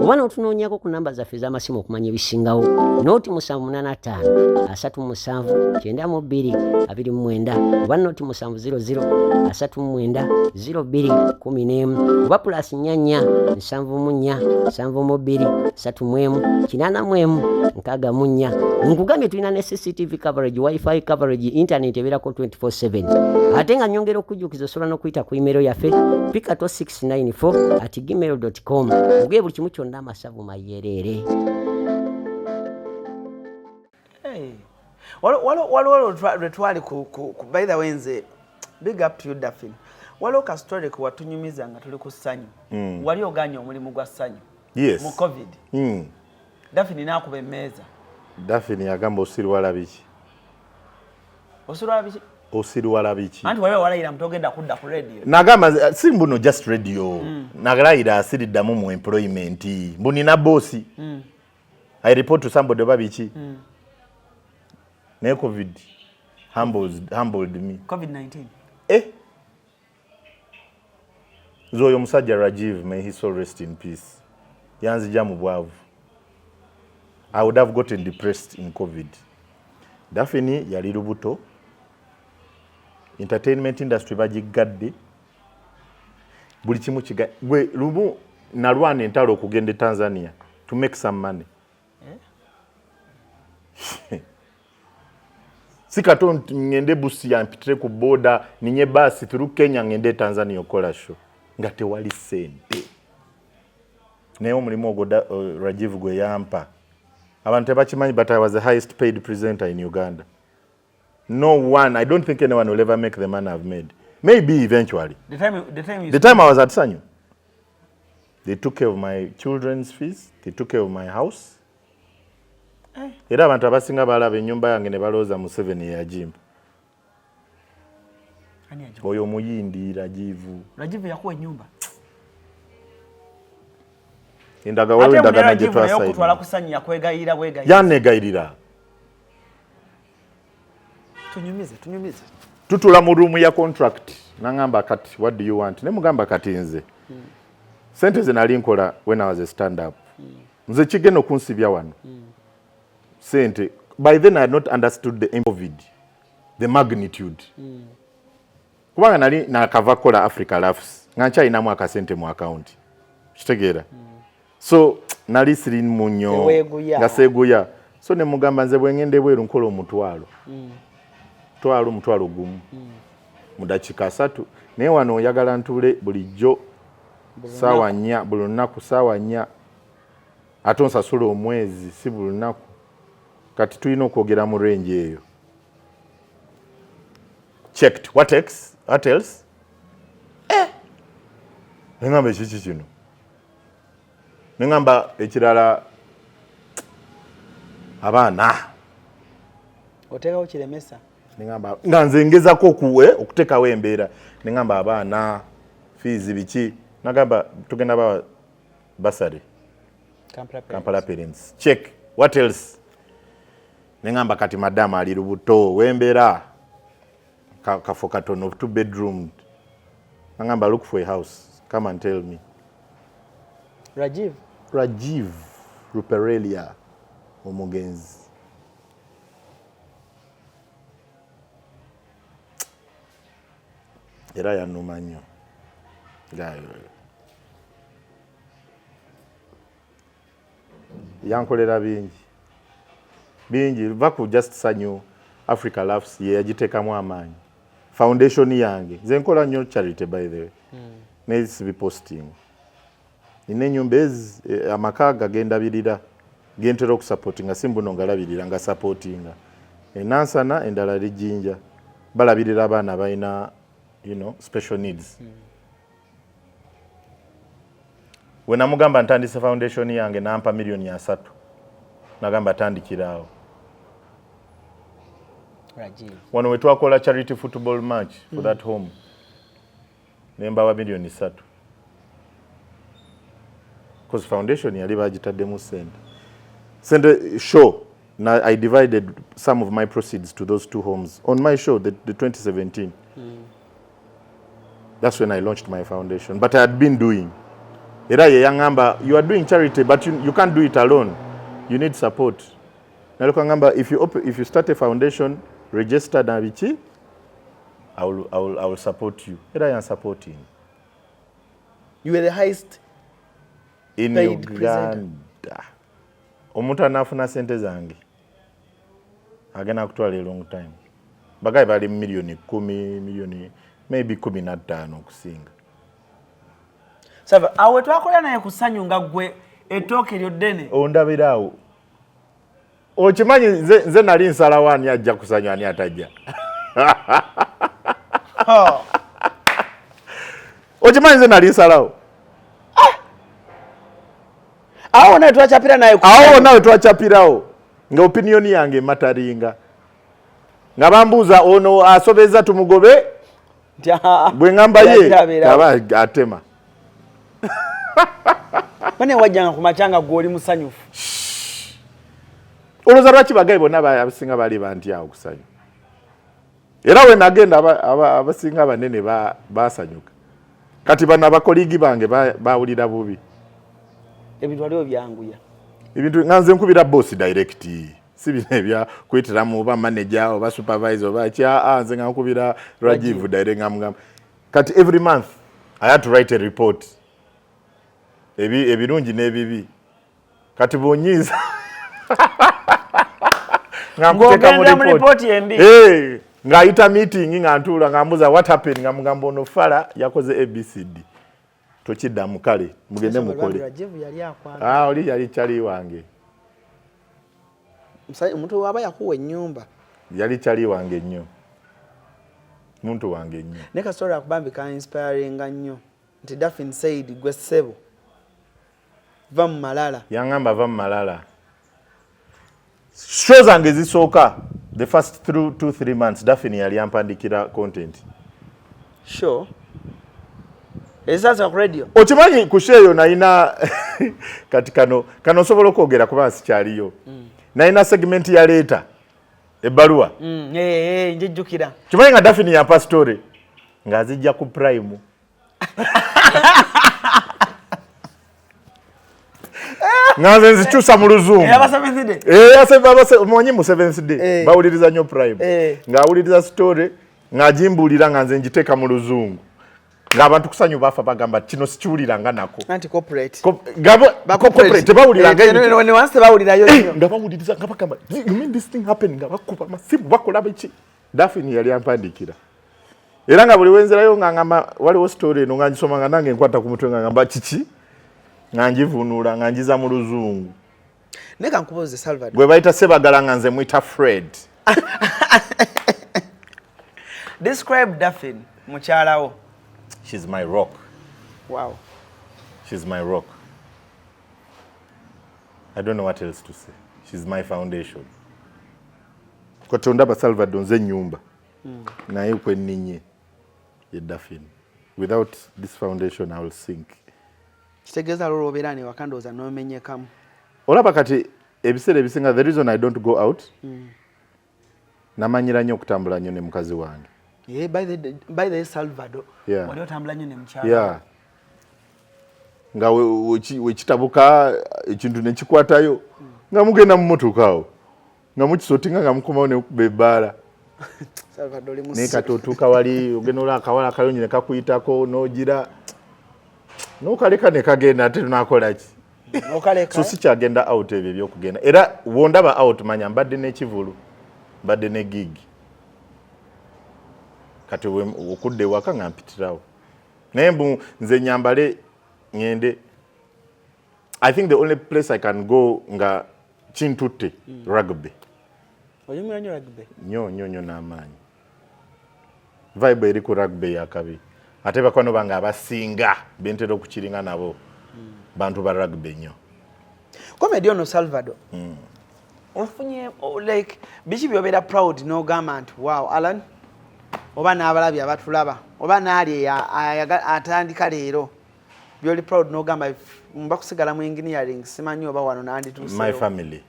oba n'otunoonyako ku namba zaffe ez'amasimu okumanya ebisingawo nooti 785 37 92 29 oba noti 700 39 02 oba plus nyanya 74 72 31 84 nkugambye tulina ne CCTV coverage wifi coverage internet ebeerako 24/7 ate nga nyongera okujjukiza osobola n'okuyita ku email yaffe pikato694@gmail.com ogeye buli kimu kyonna amasavu mayereere. Waliwo lwetwali by the way nze big up to you Daphne. Waliwo ka story ku watunyumiza nga tuli ku ssanyu. Wali oganye omulimu gwa ssanyu. Yes. Mu COVID. Daphne n'akuba emmeeza. Daphne yagamba osirwala biki? Osirwala biki? Anti wewe walayira mtogenda kudda ku radio. Nagamba si mbuno just radio. Nagalayira asiriddamu mu employment. Mbunina bossi. I report to somebody oba biki? Ne COVID humbled me. COVID-19. Zoyo musajja Rajiv, may his soul rest in peace. Yanzija mu bwavu. I would have gotten depressed in COVID. Daphne yali lubuto. Entertainment industry bagigadde. Buli kimu kiga. Gwe lubu nalwana entalo okugenda Tanzania to make some money. Sikato ngende busi ya mpitire ku boda ninye basi through Kenya ngende Tanzania okola show ngate wali sente naye omulimu ogwo Rajiv gwe yampa abantu tebakimanyi but I was the highest paid presenter in Uganda. No one, I don't think anyone will ever make the money I've made. Maybe eventually. The time I was at Sanyu, they took care of my children's fees, they took care of my house. Era abantu abasinga balaba ennyumba yange ne balooza mu 7 ya gym. Oyo muyindi Rajivu. Rajivu yakuwa ennyumba. endaga waliwo endagana gye twasayina okutwala kusanyira kwegayira yanegayirira tunyumize tutula mu room ya contract nangamba kati what do you want ne mugamba kati nze sente ze nali nkola when I was a stand up nze kigeno kunsibya wano sente by then I had not understood the impact, the magnitude kubanga nali nakava kola Africa Laughs ngankyalinamu akasente mu account kitegeera so nali siri munyo nga seguya so ne mugamba nze bwengende bweru nkola omutwalo mutwalo gumu mu dakika 3 naye wano oyagala ntule bulijjo sawa 4 buli lunaku sawa 4 ate onsasula omwezi si buli lunaku kati tulina okwogera mu range eyo checked what else nengamba ekiki kino nengamba ekirala abaana oteekawo kiremesa nengamba nga nze ngezako okutekawo embeera nengamba abaana fees biki nagamba tugenda ba basari Kampala parents check what else nengamba kati madama ali lubuto wembeera kafo katono 2 bedroom nengamba look for a house come and tell me Rajiv Ruperelia omugenzi era yanuma nnyo yankolera bingi vaku just sanyu Africa Laughs ye yagiteekamu amaanyi foundation yange nze nkola nnyo charity by the way needs be posting nina ennyumba amaka gagendabirira gentera okusupportinga simbuno ngalabirira nga supportinga enansana endala lijinja balabirira abaana balina special needs when amugamba ntandise foundation yange nampa milioni 3 nagamba tandikiraawo wano wetwakola charity football match for that home nembawa milioni 3 because foundation yali bagitaddemu sente show na I divided some of my proceeds to those 2 homes on my show the 2017 that's when I launched my foundation but I had been doing era ye yangamba you are doing charity but you can't do it alone you need support nalikuwa ngamba if you start a foundation register na bichi I will support you era yan supporting you were the highest in Uganda omuntu anafuna sente zange agena kutwala a long time bagayi bali milioni 10 milioni maybe 15 okusinga sava awe twakola naye kusanyu nga gwe etoke lyo ddene ondabirawo okimanyi nze nali nsala wani ajja kusanyu ani atajja okimanyi nze nali nsalawo awo nawe twachapira naye awo nawe twachapirawo nga opinion yange mataringa nga bambuuza ono asobeza tumugobe bwe ngamba ye aba atema bane wajjanga ku machanga gwoli musanyufu oloza lwaki bagayi bonna abasinga bali bantyawo kusanyu era we nagenda abasinga banene basanyuka kati bano abakoligi bange bawulira bubi ebintu waliwo byanguya ebintu nganze nkubira boss direct si bino ebya kwitiramu oba manager oba supervisor oba kya nze nkubira Rajiv direct ngamugamba kati every month I had to write a report ebirungi n'ebibi kati bonyiza ngamuteka mu report ngayita meeting ngantula ngambuza what happened ngamugamba ono fala yakoze ABCD tokiddamu kale mugende mukole oli yali kyali wange omuntu waba yakuwa ennyumba yali kyali wange nnyo muntu wange nnyo ne kasoro akubambi ka inspiring nnyo nti Daffin said gwe ssebo va mu malala yangamba va mu malala shows zange zisooka the first 2-3 months Daffin yali ampandikira content sure Esasa ku radio. Okimanyi ku sheyo naina kati kano sobola okwogera kuba sikyaliyo. Naina segment ya later. Ebbaluwa. Njijjukira. Kimanyi nga Daphne ya pastori ngazijja ku prime. Ngaze nzikyusa mu luzungu. Aba 7th day. Omanyi mu 7th day. Bawuliriza nnyo prime. Ngawuliriza story ngajimbulira nga nze njiteeka mu luzungu. Ng'abantu kusanyu bafa bagamba kino sikiwuliranga nako. Anti corporate. Corporate tebawuliranga ebyo. Ne wansi bawulirayo nnyo. Nga bawuliriza nga bagamba you mean this thing happened nga bakuba masimu bakola biki. Daphne yali ampandikira. Era nga buli wenzerayo nga ngamba waliwo story eno nga ngisoma nga nange nkwata ku mutwe nga ngamba kiki. Nga njivuunula nga njiza mu luzungu. Neka nkubuuze Salvador. Gwe bayita Sebagala nga nze mwita Fred. Describe Daphne mukyalawo. She's my rock. Wow. She's my rock. I don't know what else to say. She's my foundation. Katonda ba Salvador nze nyumba. Naye kwe ninye ye Daphne. Without this foundation I will sink. Kitegeeza lolo obeerani wakandoza nomenyekamu. Olaba kati ebiseera ebisinga the reason I don't go out. Namanyira nnyo okutambula nnyo ne mukazi wange. Yeah, by the Salvador. Yeah. Wali otambula nnyo ne mukyala. Yeah. Nga wekitabuka ekintu ne kikwatayo nga mugenda mu motoka awo nga mukisotinga nga mukomawo ne kuba ebbaala. Salvador li ne katotuuka wali ogenda olaba akawala akayonyi ne kakuyitako n'ogira n'okaleka ne kagenda ate tunakola ki? Okaleka. So sikyagenda out ebyo ebyokugenda. Era wondaba out manya mbadde n'ekivulu. Mbadde ne gig. Kati okudde waka nga mpitirawo. Naye mbu nze nyambale ngende. I think the only place I can go nga kintutte rugby. Oyumira nnyo rugby? Nnyo n'amaanyi. Vibe eri ku rugby yakabi. Ate bakwano bange abasinga bentera okukiringa nabo bantu ba rugby nnyo. Comedy ono Salvador. Ofunye like biki byobeera proud n'ogamba nti wow Alan oba n'abalabi abatulaba oba n'ali atandika leero byoli proud n'ogamba mba kusigala mu engineering simanyi oba wano nandituuse. My family.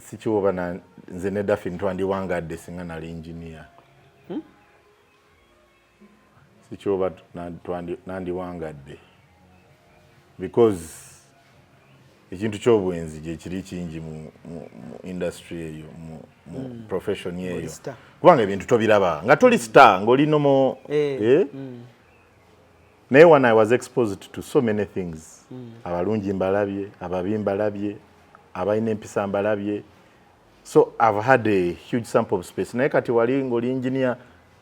Sikiwoba na nze ne Daphne twandiwangadde singa nali engineer. Sikiwoba nandiwangadde. Because ekintu ky'obwenzi gye kiri kingi mu industry eyo mu profession eyo. Kubanga ebintu tobiraba nga toli star ng'oli nomo naye when I was exposed to so many things. Abalungi mbalabye, ababi mbalabye, abalina empisa mbalabye. So I've had a huge sample of space. Naye kati wali ng'oli engineer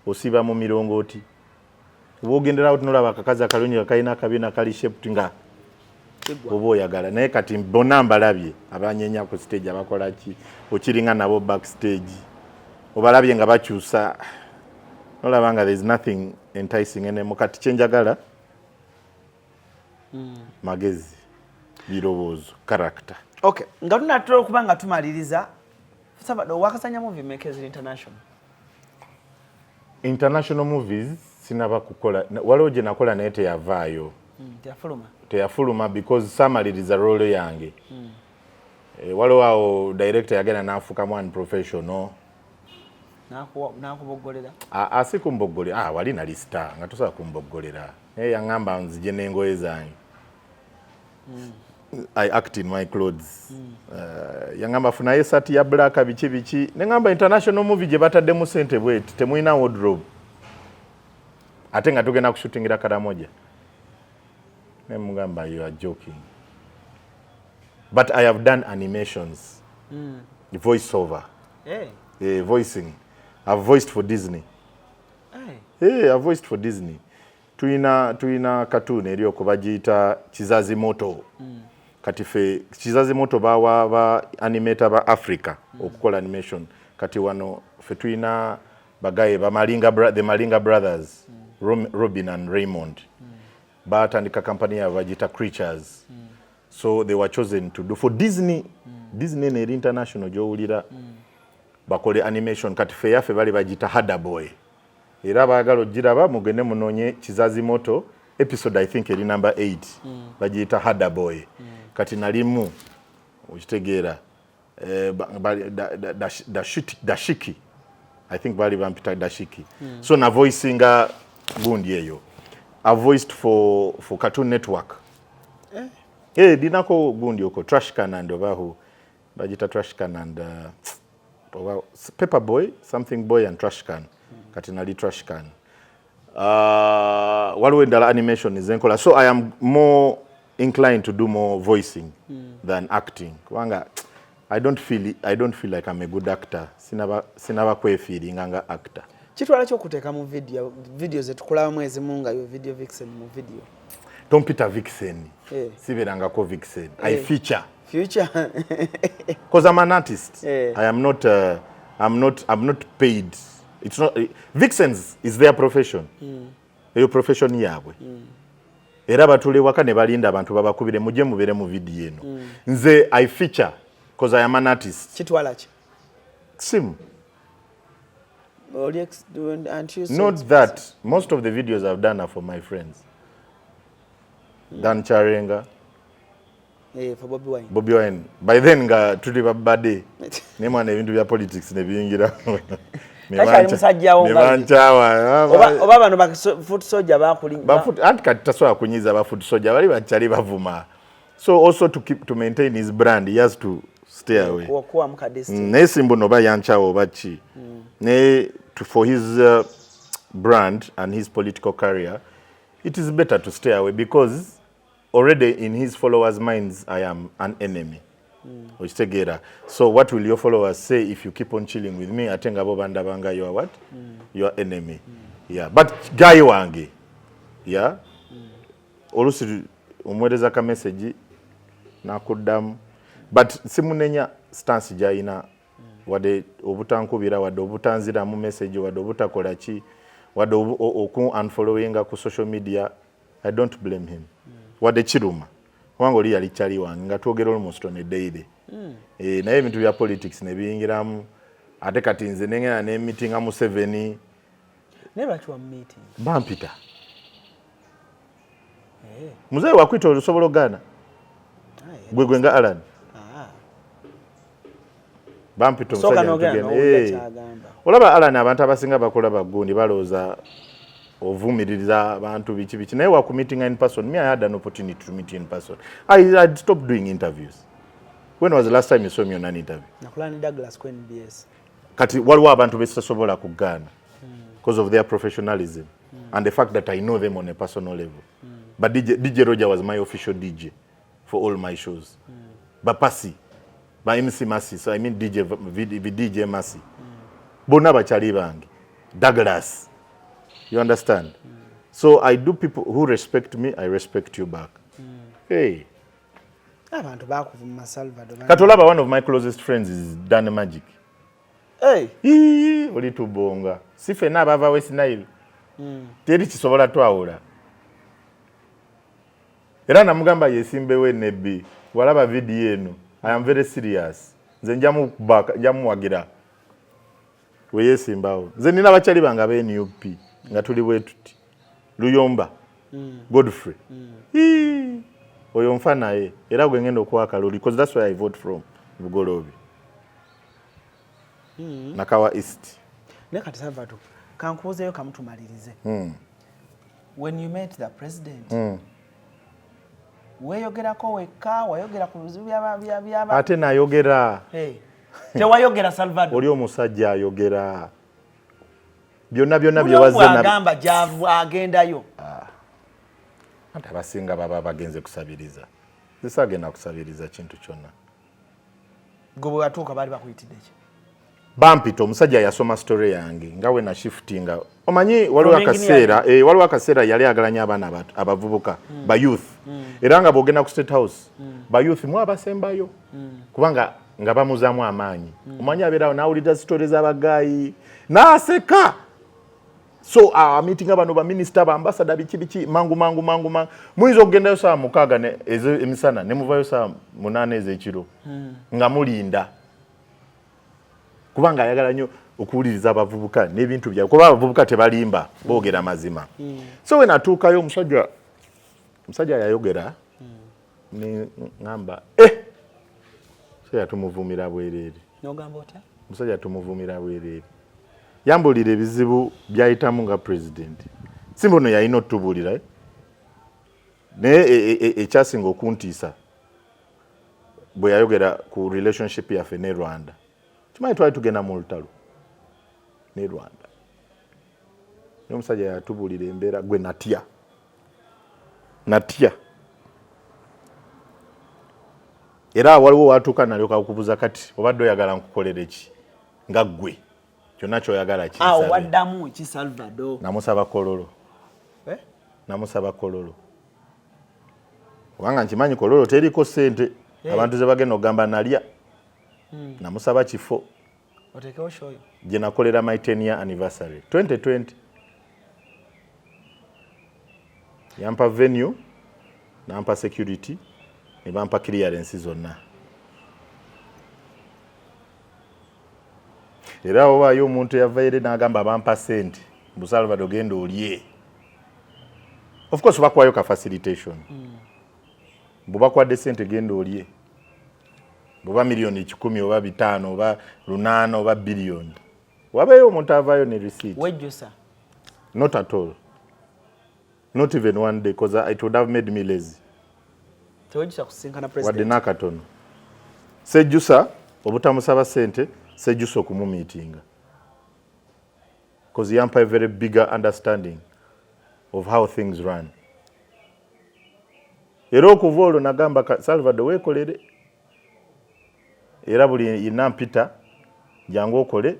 osiba mu mirongooti. Ogenderawo tunolaba akakazi akalungi akalina akabina kali shaped nga oba oyagala. Naye kati bonna mbalabye abanyenya ku stage abakola ki okiringa nabo backstage obalabye nga bakyusa nolaba nga there's nothing enticing enemo. Kati kyenjagala magezi birowoozo character. Okay, nga tunatera okuba nga tumaliriza Salvador wakasanya movie makers international movies sinaba kukola waliwo gye nakola naye teyavaayo. Teyafuluma because samaliriza role yange. Waliwo awo director yagenda n'afukamu unprofessional. Nakuboggolera? Si kumboggolera. Wali nali star nga tosobola kumboggolera. Naye yaŋŋamba nzije n'engoye zange. I act in my clothes. Yaŋŋamba funayo esati ya black biki. Ne ŋŋamba international movie gye bataddemu ssente bweti temulina wardrobe. Ate nga tugenda kushutingira Karamoja. Ne mugamba you are joking. But I have done animations. Voiceover. Voicing. I've voiced for Disney. I've voiced for Disney. Tuina cartoon eri okubagiyita Kizazi Moto. Kati fe Kizazi Moto ba animator ba Africa okukola animation. Kati wano fe tuina bagaye the Malinga brothers, Robin and Raymond. Batandika company yabagiyita CRUZ. So they were chosen to do for Disney. Disney ne international gyowulira bakole animation. Kati fe yafe bali bagiyita Hada Boy. era baagala ogiraba mugende munonye Kizazi Moto episode I think eri number 8 bagiyita Hada Boy kati nalimu okitegeera dashiki I think bali bampita dashiki so na voicinga gundi eyo I voiced for Cartoon Network dinako gundi oko Trash Can and obahu bajita Trash Can and Pepper Boy something boy and Trash Can kati nali Trash Can waliwo endala animation zenkola so I am more inclined to do more voicing than acting kubanga I don't feel like I'm a good actor sinaba kwefiiringa nga actor kitwala ky'okuteeka mu video zetukulaba mwezi munga yo video vixen mu video Tom Peter Vixen siberangako Vixen I feature because I'm an artist I am not I'm not paid it's not Vixens is their profession eyo profession yaabwe era batule waka ne balinda abantu babakubire muje mubere mu video eno nze I feature because I am an artist kitwala ki sim not that most of the videos I've done are for my friends Dan Charenga for Bobby Wine by then nga tuli babade ne mwana ebintu bya politics ne biyingira oba bano ba foot soldier bakulinga anti kati tasobola kunyiza ba foot soldier bali bakyali bavuma so also to maintain his brand he has to stay away okuwa mukadesti nesimbo no bayanchawo bachi ne for his brand and his political career it is better to stay away because already in his followers' minds I am an enemy. So what will your followers say if you keep on chilling with me? Atenga bo banda banga you are what? You are enemy. Yeah. But guy wange. Yeah. Olusi umweleza ka message na kudam. But simunenya stance jaina wade obutankubira wade obutanzira mu message wade obutakola ki wade oku unfollowinga ku social media I don't blame him. Wade chiruma wango li yali chali wange nga twogera almost on a daily naye ebintu bya politics ne biyingiramu ate kati nze nengena ne meeting amu 7 never to a meeting bampita muzee wakwita olusobola gana gwe nga Alan bampita omusajja tugenda olaba Alan abantu abasinga bakola bagundi balooza ovumiririza abantu biki naye wa ku meeting in person me I had an opportunity to meet in person I stopped doing interviews. When was the last time you saw me on an interview? nakulani Douglas ku NBS kati waliwo abantu besasobola kugana because of their professionalism and the fact that I know them on a personal level but DJ Roger was my official DJ for all my shows but Pasi by MC Masi so I mean DJ Masi bona bachali bange Douglas. You understand? So I do people who respect me, I respect you back. Hey. Abantu bakuvuma Salvador. Katolaba one of my closest friends is Dan Magic. Hey. Oli tubonga. Sife na bava West Nile. Teri kisobola twawula. Era namugamba yesimbe we nebi. Walaba video eno. I am very serious. Nze njamu wagira. We yesimbawo. Nze nina bachali banga be NUP. Nga tuli wetuti Luyomba Godfrey oyo mfa naye era gwe ngendo kwa kaloli because that's where I vote from Bugolobi Nakawa East nekati Salvador kankuzeyo kamutumalirize when you met the president weyogerako weka wayogera ku bizibu bya ate nayogera tewayogera Salvador oli omusajja ayogera byonna bye wazena agamba javu agendayo ate abasinga baba bagenze kusabiriza zisagenda kusabiriza kintu kyonna gobo atuuka bali bakuyitidde ki bampito omusajja yasoma story yange ngawe na shiftinga omanyi waliwo akaseera yali agalanya abaana abavubuka ba youth era nga bogenda ku State House ba youth mu abasembayo kubanga nga bamuzaamu amaanyi omanyi abeerawo nawulira stories z'abagayi naseka so meeting abantu ba minister ba ambassador biki mangu muizo kugendayo saa mukaga ne emisana ne muvayo saa 8 ezekiro nga mulinda kubanga ayagala nnyo okuwuliriza abavubuka n'ebintu byabwe kuba abavubuka tebalimba boogera mazima. So we natuukayo omusajja yayogera ne ngamba omusajja tumuvumira bwereere. N'ogamba otya? Omusajja tumuvumira bwereere. Yambulira ebizibu byayitamu nga president. Si mbono yalina otubuulira naye ekyasinga okuntiisa bwe yayogera ku relationship yaffe ne Rwanda. Kimanyi twali tugenda mu lutalo ne Rwanda. N'omusajja yatubuulira embeera gwe natya. Era waliwo watuuka nalyoka okubuuza kati obadde oyagala nkukolere ki nga ggwe kyonna kyoyagala kinsabe. Waddamu ki Salvador? Namusaba kololo. Namusaba kololo. Kubanga nkimanyi kololo teriko ssente. Abantu ze bagenda ogamba nalya. Namusaba kifo. Otekewo shoyo. Gye nakolera my 10-year anniversary 2020. Yampa venue, nampa security, ne bampa clearance zonna. Era obayo omuntu yavaire n'agamba bampa ssente mu Salvador genda olye. Of course bakwayo ka facilitation. Bubakwadde ssente genda olye. Buba milioni 10 oba 5 oba 8 oba billion. Wabayo omuntu avayo ne receipt. Wejjusa? Not at all. Not even one day because it would have made me lazy. Tewejjusa kusinkana president. Wadde nakatono. Sejjusa obutamusaba ssente, sejjusa okumumeetinga. Because yampa a very bigger understanding of how things run. Era okuva olwo nagamba Salvador weekolere. Era buli inampita jangu okole.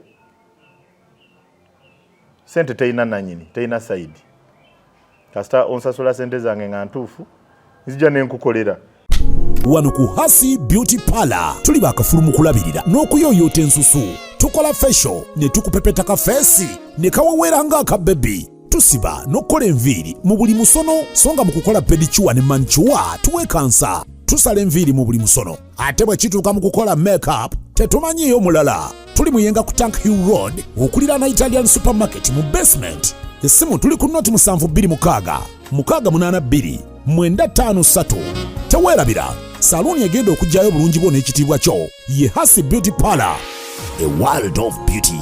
Sente teina nanyini, teina side. Kasita onsasula sente zange nga ntuufu, nzija nenkukolera. Wano ku Hasi Beauty Parlor tuli bakafulu mu kulabirira n'okuyoyota ensusu. Tukola facial ne tukupepeta ka face ne kawewera nga aka baby. Tusiba n'okola enviiri mu buli musono songa mu kukola pedicure ne manicure tuwekansa. Tusala enviiri mu buli musono. Ate bwe kituuka mu kukola makeup tetumanyiyo mulala. Tuli muyenga ku Tank Hill Road okulira na Italian supermarket mu basement. Essimu tuli ku noti 72 682 953. Teweerabira saluni egenda okujjayo bulungi bwo n'ekitiibwa kyo ye Hasi Beauty Parlor, a world of beauty.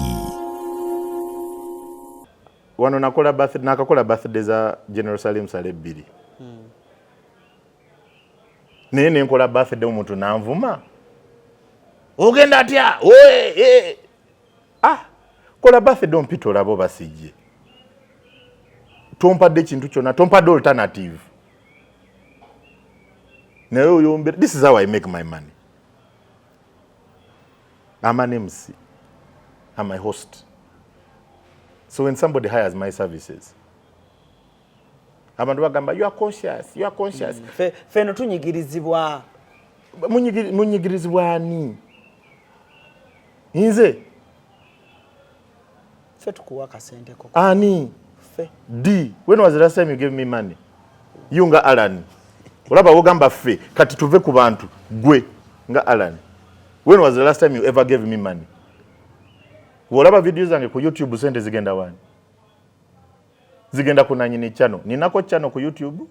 Wano nakakola birthday za General Salim Saleh 2. Naye nenkola birthday omuntu nanvuma. Ogenda atya? Oye! Kola birthday ompita olabo basijje. Tompadde kintu kyonna, tompadde alternative. Naye oyombera. This is how I make my money. I'm an MC. I'm a host. So when somebody hires my services, abantu bagamba you are conscious. Feno tunyigirizibwa. Munyigirizibwa ani? Nze. Fe tukuwa kasente koko. Ani? Fe. D. When was the last time you gave me money? You nga Alan. Olaba wogamba fe kati tuve ku bantu gwe nga Alan. When was the last time you ever gave me money? Olaba videos zange ku YouTube sente zigenda wani? Zigenda kuna nyini channel. Ninako channel ku YouTube.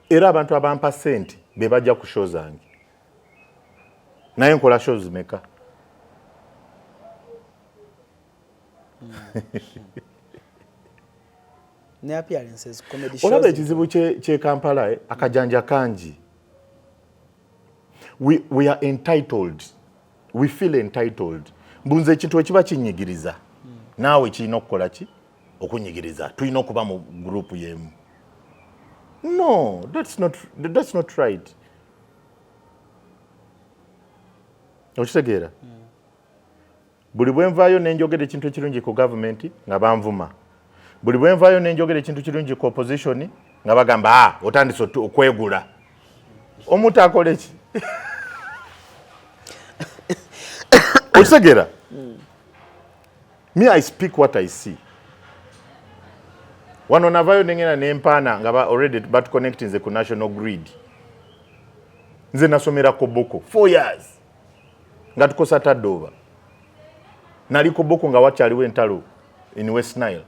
Era abantu abampa sente be bajja ku show zange. Naye nkola shows meka. Ne appearances comedy shows. Olaba ekizibu kye Kampala akajanja kanji. We are entitled. We feel entitled. Mbunze ekintu ekiba kinyigiriza. Naawe kirina okukola ki? Okunyigiriza. Tulina okuba mu group yemu. No, that's not right. Okitegeera? Buli bwe nvaayo nenjogera ekintu ekirungi ku government nga banvuma. Buli bwe nvaayo nenjogera ekintu kirungi ku opposition nga bagamba otandise okwegula. Omuntu akole ki? Okitegeera? Me, I speak what I see. Wano navayo nengena nempana nga already but connecting the national grid. nze nasomera Koboko 4 years nga tukosa Tadoba nali Koboko nga wakyaliwo entalo in West Nile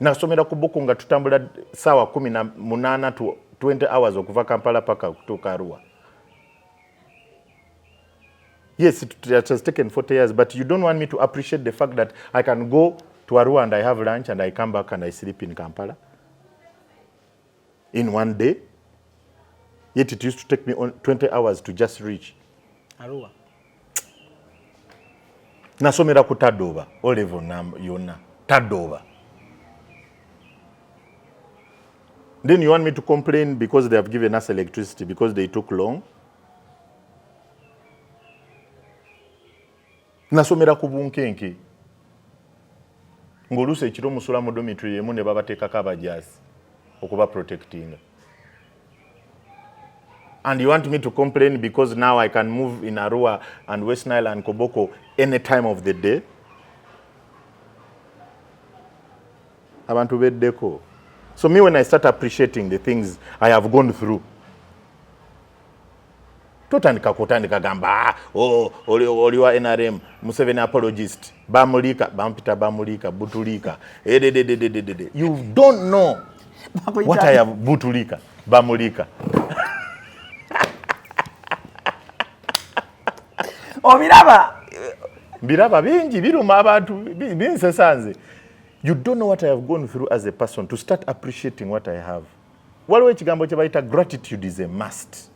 nasomera Koboko nga tutambula sawa 18 to 20 hours okuva Kampala paka kutuuka Arua. Yes, it has taken 40 years, but you don't want me to appreciate the fact that I can go to Arua and I have lunch and I come back and I sleep in Kampala in one day. Yet it used to take me 20 hours to just reach Arua. Nasomera ku Tadoba, Olivo yonna Tadoba. Then you want me to complain because they have given us electricity because they took long? Nasomera ku Bunkenke. Ngolusa ekiro musula mu dormitory emu ne babateekako abajaasi okuba protecting. And you want me to complain because now I can move in Arua and West Nile and Koboko any time of the day? Abantu beddeko. So me, when I start appreciating the things I have gone through, totandika kutandika gamba oliwa NRM Museveni apologist bamulika bampita bamulika butulika you don't know what I have butulika bamulika biraba bingi biruma abantu binsesanze. You don't know what I have gone through as a person to start appreciating what I have. Waliwo ekigambo kye bayita gratitude is a must.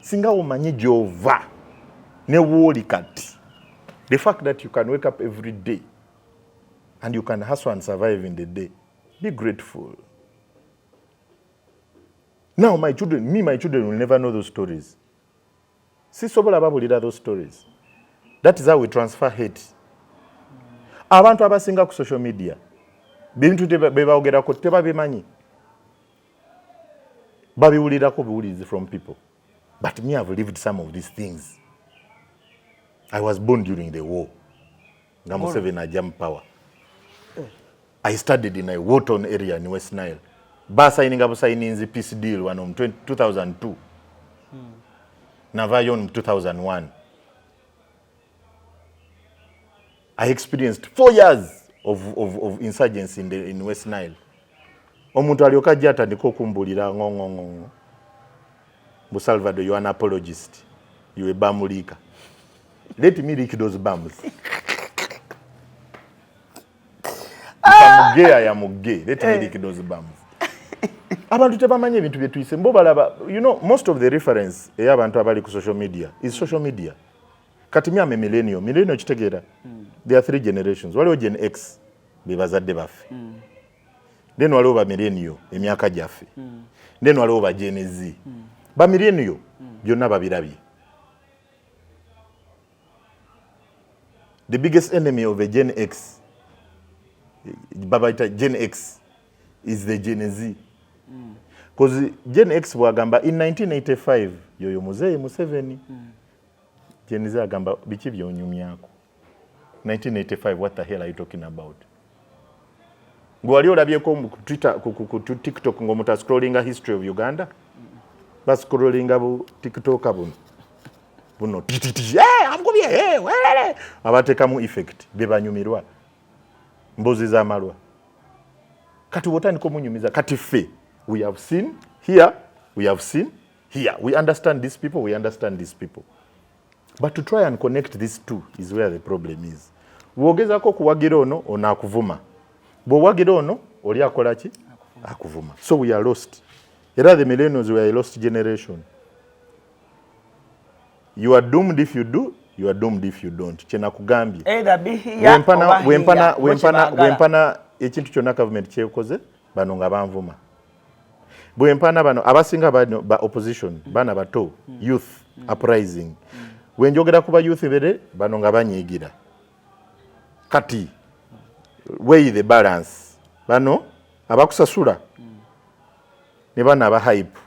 Singa omanyi gy'ova ne wooli kati. The fact that you can wake up every day and you can hustle and survive in the day. Be grateful. Now my children will never know those stories. Sisobola babulira those stories. That is how we transfer hate. Abantu abasinga ku social media bintu bebaogerako tebabimanyi babiwulirako biwulizi from people. But me, I've lived some of these things. I was born during the war. Museveni jam power. I studied in a war-torn area in West Nile. Signing the peace deal one in 2002. Navayon 2001. I experienced 4 years of insurgency in West Nile. Omuntu alioka jata ndiko kumbulira ngongongo. Bu Salvador, you are an apologist. You a bamulika. Let me lick those bums. I am gay. Let me lick those bums. Abantu tebamanye ebintu byetuyise mbo balaba. You know, most of the reference abantu abali ku social media is social media. Kati mi ame millennial kitegeera. There are 3 generations. Waliwo Gen X bebazadde baffe. Then waliwo ba millennial emyaka gyaffe. Then waliwo ba Gen Z. Ba millennial byonna babirabye. The biggest enemy of a Gen X, Gen X, is the Gen Z. Because Gen X wagamba in 1985 yoyo muzeyi Museveni. Gen Z agamba biki byonyumyako. 1985, what the hell are you talking about? Gwali olabyeko ku Twitter ku TikTok ngomuta scrolling history of Uganda. Bas scrolling bu TikTok buno amgobye abatekamu effect bebanyumirwa mbozi za malwa kati wotandika munyumiza kati fe we have seen here we understand these people but to try and connect these two is where the problem is. Wogezako kuwagira ono onakuvuma bo wagira ono oli akola ki akuvuma. So we are lost. Era the millennials were a lost generation. You are doomed if you do, you are doomed if you don't. Chena kugambye. Either be here wempana ekintu kyonna government kyekoze bano nga banvuma. Bwempana bano abasinga bano ba opposition bana bato youth uprising. Wenjogera kuba youth bere bano nga banyigira. Kati weigh the balance. Bano abakusasula. Ne bana aba hype.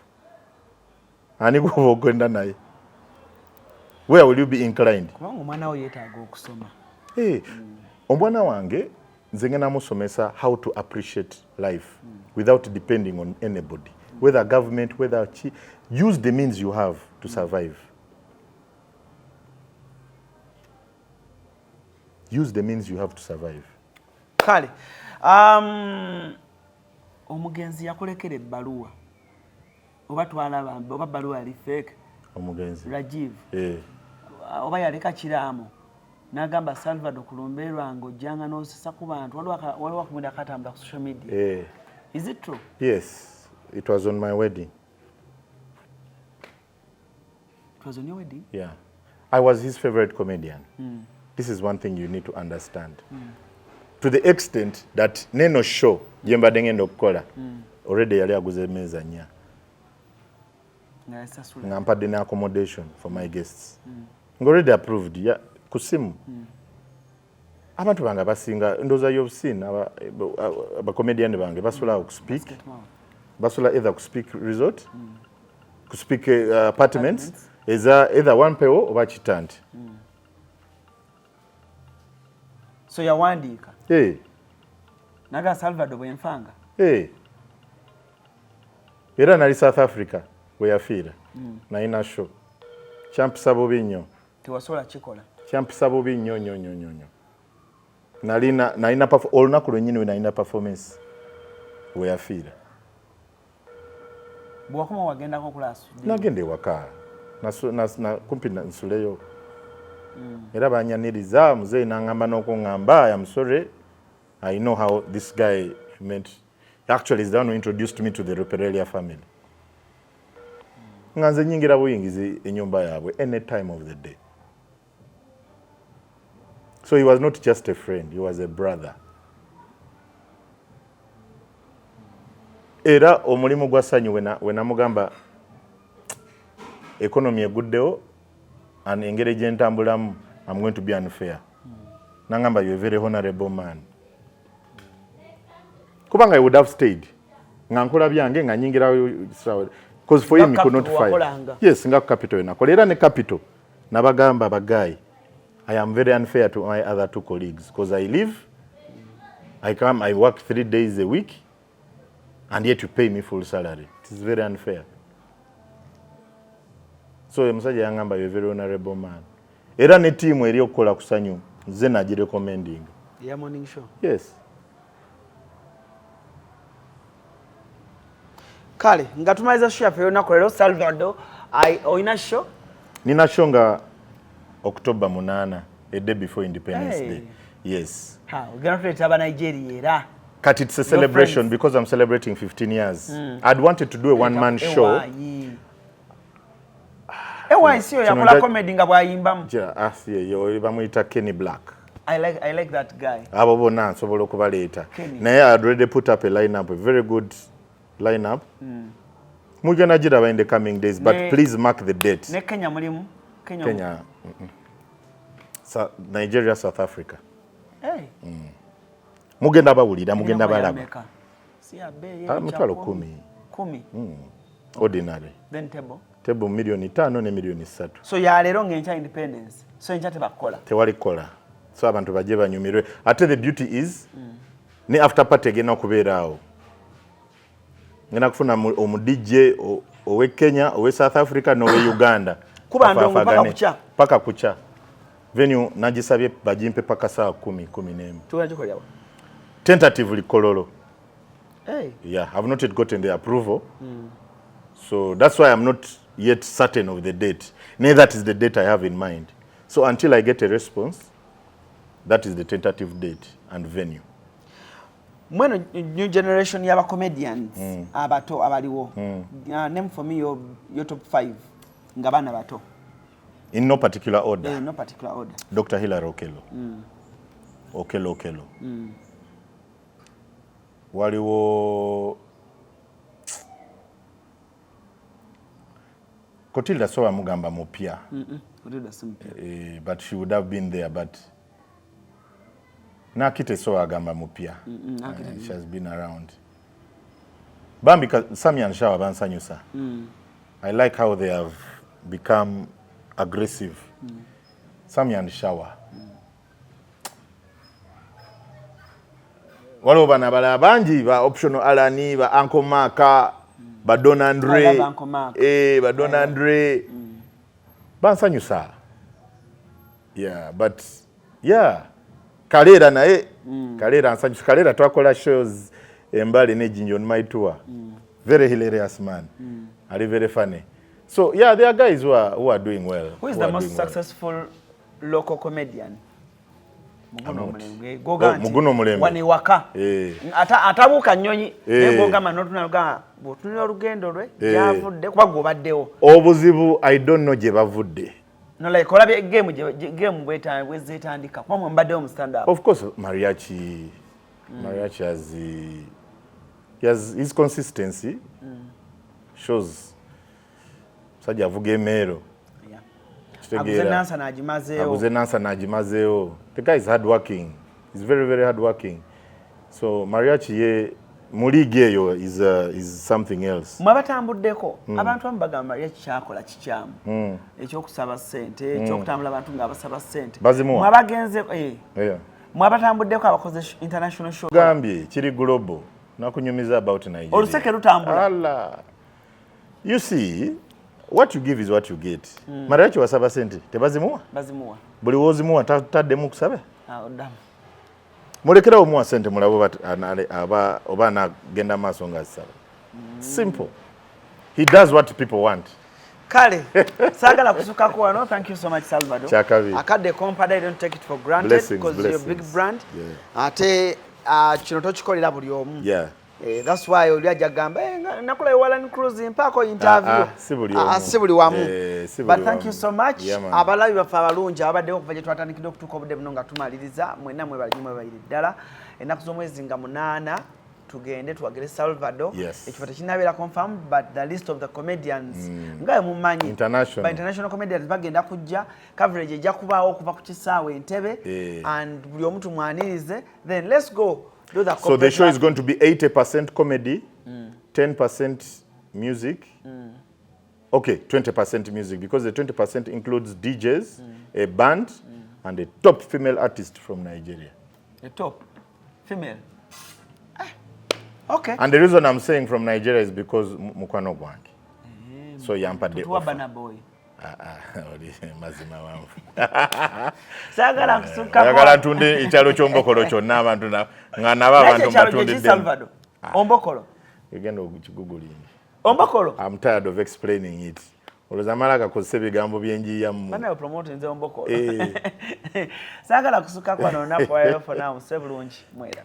Ani go gwenda naye. Where will you be inclined? Kubanga omwana wo yeetaaga okusoma. Omwana wange nze ngena musomesa how to appreciate life without depending on anybody. whether government, whether use the means you have to survive. Use the means you have to survive. Kale, omugenzi yakulekera ebbaluwa oba twalaba oba bbaluwa yali fake omugenzi Rajiv oba yaleka kiraamo n'agamba Salvador kulumbe lwange ojjanga n'osisa ku bantu waliwo akumwenda akatambula ku social media. Is it true? Yes, it was on my wedding. It was on your wedding? Yeah, I was his favorite comedian. This is one thing you need to understand. To the extent that neno show jembadde ngenda okukola already yali aguze emmeeza nnya nga mpadde ne accommodation for my guests nga already approved ya ku simu. Abantu bange basinga ndowooza y'obusini abacomedian bange basobola okuspeak basobola either kuspeak resort kuspeak apartments either one pewo oba kitanti. So yawandiika naga Salvador bwenfanga era nali South Africa weyafiira nalina show kyampisa bubi nnyo tewasobola kikola kyampisa bubi nnyo nalina olunaku lwennyini we nalina performance weyafiira. bwakoma wagendako kulaasu nagenda ewaka kumpi nsuleyo era banyaniriza muzeeyi n'angamba n'okuŋŋamba I am sorry I know how this guy meant actually is the one who introduced me to the Ruperelia family. Nga nze nyingira buyingizi ennyumba yaabwe any time of the day. So he was not just a friend, he was a brother. Era omulimu gwa ssanyu we namugamba economy eguddewo and engeri gye ntambulamu I'm going to be unfair. Nangamba you're a very honorable man. Kubanga I would have stayed. Nga nkola byange nga nyingira because for him he could not fight. Yes, nga capital enakola era ne capital nabagamba bagayi I am very unfair to my other two colleagues because I live, I work 3 days a week and yet you pay me full salary. It is very unfair. So omusajja yangamba you're a very honorable man. Era ne team eri okukola kusanyu nze nagirecommending. Yeah, morning show. Yes. Kale nga tumaliza show yaffe olunaku leero Salvador oyina show? Nina show nga October 8, a day before Independence Day. Yes. We're going to play Taba Nigeria era. Cut, it's a celebration because I'm celebrating 15 years. I'd wanted to do a one-man show. Ewa isiyo yakola comedy nga bwayimbamu. Bamuyita Kenny Black. I like that guy. Abo bonna nsobola okubaleeta. Naye I already put up a lineup, a very good lineup. Mugenda giraba in the coming days, but please mark the date. Ne Kenya mulimu? Kenya. Nigeria, South Africa. Hey. Mugenda bawulira, mugenda balaba. Mutwalo 10. Ordinary. Then table. Table $5 ne $3. So ya lero ngencha independence. So ncha tebakola. Tewali kola. So abantu baje banyumirwe. Ate the beauty is ne after party egena okubeeraawo. Ngena kufuna omu DJ owe Kenya, owe South Africa n'owe Uganda. Kuba ndongo paka kucha. Paka kucha. Venue nagisabye bajimpe paka saa 10:11. Tuwaje kolya. Tentatively Kololo. Hey. Yeah, I've not yet gotten the approval. So that's why I'm not yet certain of the date. Neither that is the date I have in mind. So until I get a response, that is the tentative date and venue. Mweno new generation yaba comedians abato abaliwo. Name for me your top 5 ngabana bato. In no particular order. In no particular order. Dr. Hilary Okello. Okello. Waliwo Kotilda Sowa mugamba mupya. Kotilda simpya. But she would have been there, but Nakite Sowa agamba mupya. She has been around. Bambi Sammy and Shawa bansanyusa. I like how they have become aggressive. Sammy and Shawa. Waliwo bana bala bangi ba optional Alani ba Uncle Maka Badon Andre Badon Andre bansanyusa but Kalera naye Kalera nsanyusa Kalera twakola shows embali ne Jinjo on my tour very hilarious man very funny. So there are guys who are doing well. Who is the most successful local comedian? Muguno Mulembe. Waniwaka. Atabuka nnyonyi negogama notunaga botunira olugendo lwe yavudde kuba gobaddewo. Obuzibu I don't know gye bavudde. No like olabe game bwezetandika kwa mbaddewo mu stand up. Of course Mariachi has his consistency shows sajja avuga emero. Abuze nansa najimazeyo. The guy is hardworking. He's very, very hardworking. So Mariachi ye muligeyo is something else. Mwabatambuddeko abantu ambaga Mariachi kyakola kikyamu. Ekyokusaba ssente, ekyokutambula abantu nga basaba ssente. Mwabagenze mwabatambuddeko abakoze international show. Gambye kiri global. Nakunyumiza about Nigeria. Oluseke lutambula. Allah. You see, what you give is what you get. Mariachi wasaba sente tebazimuwa? Bazimuwa. Buli wozimuwa taddemu kusabe? Odamu. Mulekera omuwa sente mulabo oba nagenda maaso nga asaba. Simple. He does what people want. Kale, sagala kusukako wano. Thank you so much Salvador. Chakavi. Akadde company, I don't take it for granted because you're a big brand. Ate kino tokikolera buli omu. That's why oliaja gamba nakola ALLANCRUZ mpako interview. Sibuli wamu. But thank you so much. Abalabi bafa abalungi abaddewo okuva gye twatandikira okutuuka obudde buno nga tumaliriza mwenna mwebaliri ddala ennaku z'omwezi nga 8 tugende tuwagire Salvador. Ekifo tekinabeera confirmed but the list of the comedians nga mumanyi international comedians bagenda kujja coverage ejja kubaawo okuva ku kisaawe Entebbe and buli omu tumwanirize then let's go. So the show is going to be 80% comedy, 10% music. Okay, 20% music because the 20% includes DJs, a band, and a top female artist from Nigeria. A top female? Okay. And the reason I'm saying from Nigeria is because Mukwano Gwange. So Yampa de Offer. Boy. Mazima wangu. Sagala kusuka. Sagala tunde ichalo chombokolo chonna abantu ngana babantu batunde Salvador. Ombokolo. Egenda okukigugulinga. Ombokolo. I'm tired of explaining it. Olozamala kakozesa ebigambo byenjiyamu. Bana promote nze ombokolo. Sagala kusuka kwa nona kwa elofo na musebulungi mwera.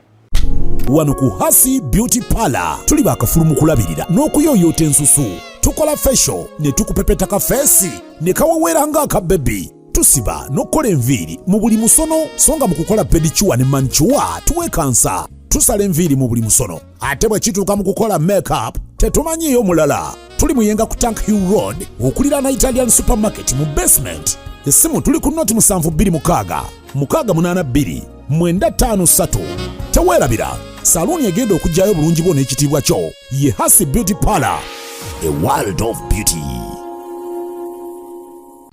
Wano ku Hasi Beauty Parlor tuli bakafulumu kulabirira n'okuyoyota ensusu tukola facial ne tukupepeta ka face ne kawawera nga aka baby tusiba n'okola enviiri mu buli musono songa mu kukola pedicure ne manicure tuwekansa tusala enviiri mu buli musono ate bwe kituuka mu kukola makeup tetumanyiyo mulala tuli muyenga ku Tank Hill Road okulira na Italian supermarket mu basement essimu tuli ku noti 72 682 953 teweerabira saluni egenda okujjayo bulungi bwo n'ekitiibwa kyo ye Hasi Beauty Parlor, a world of beauty.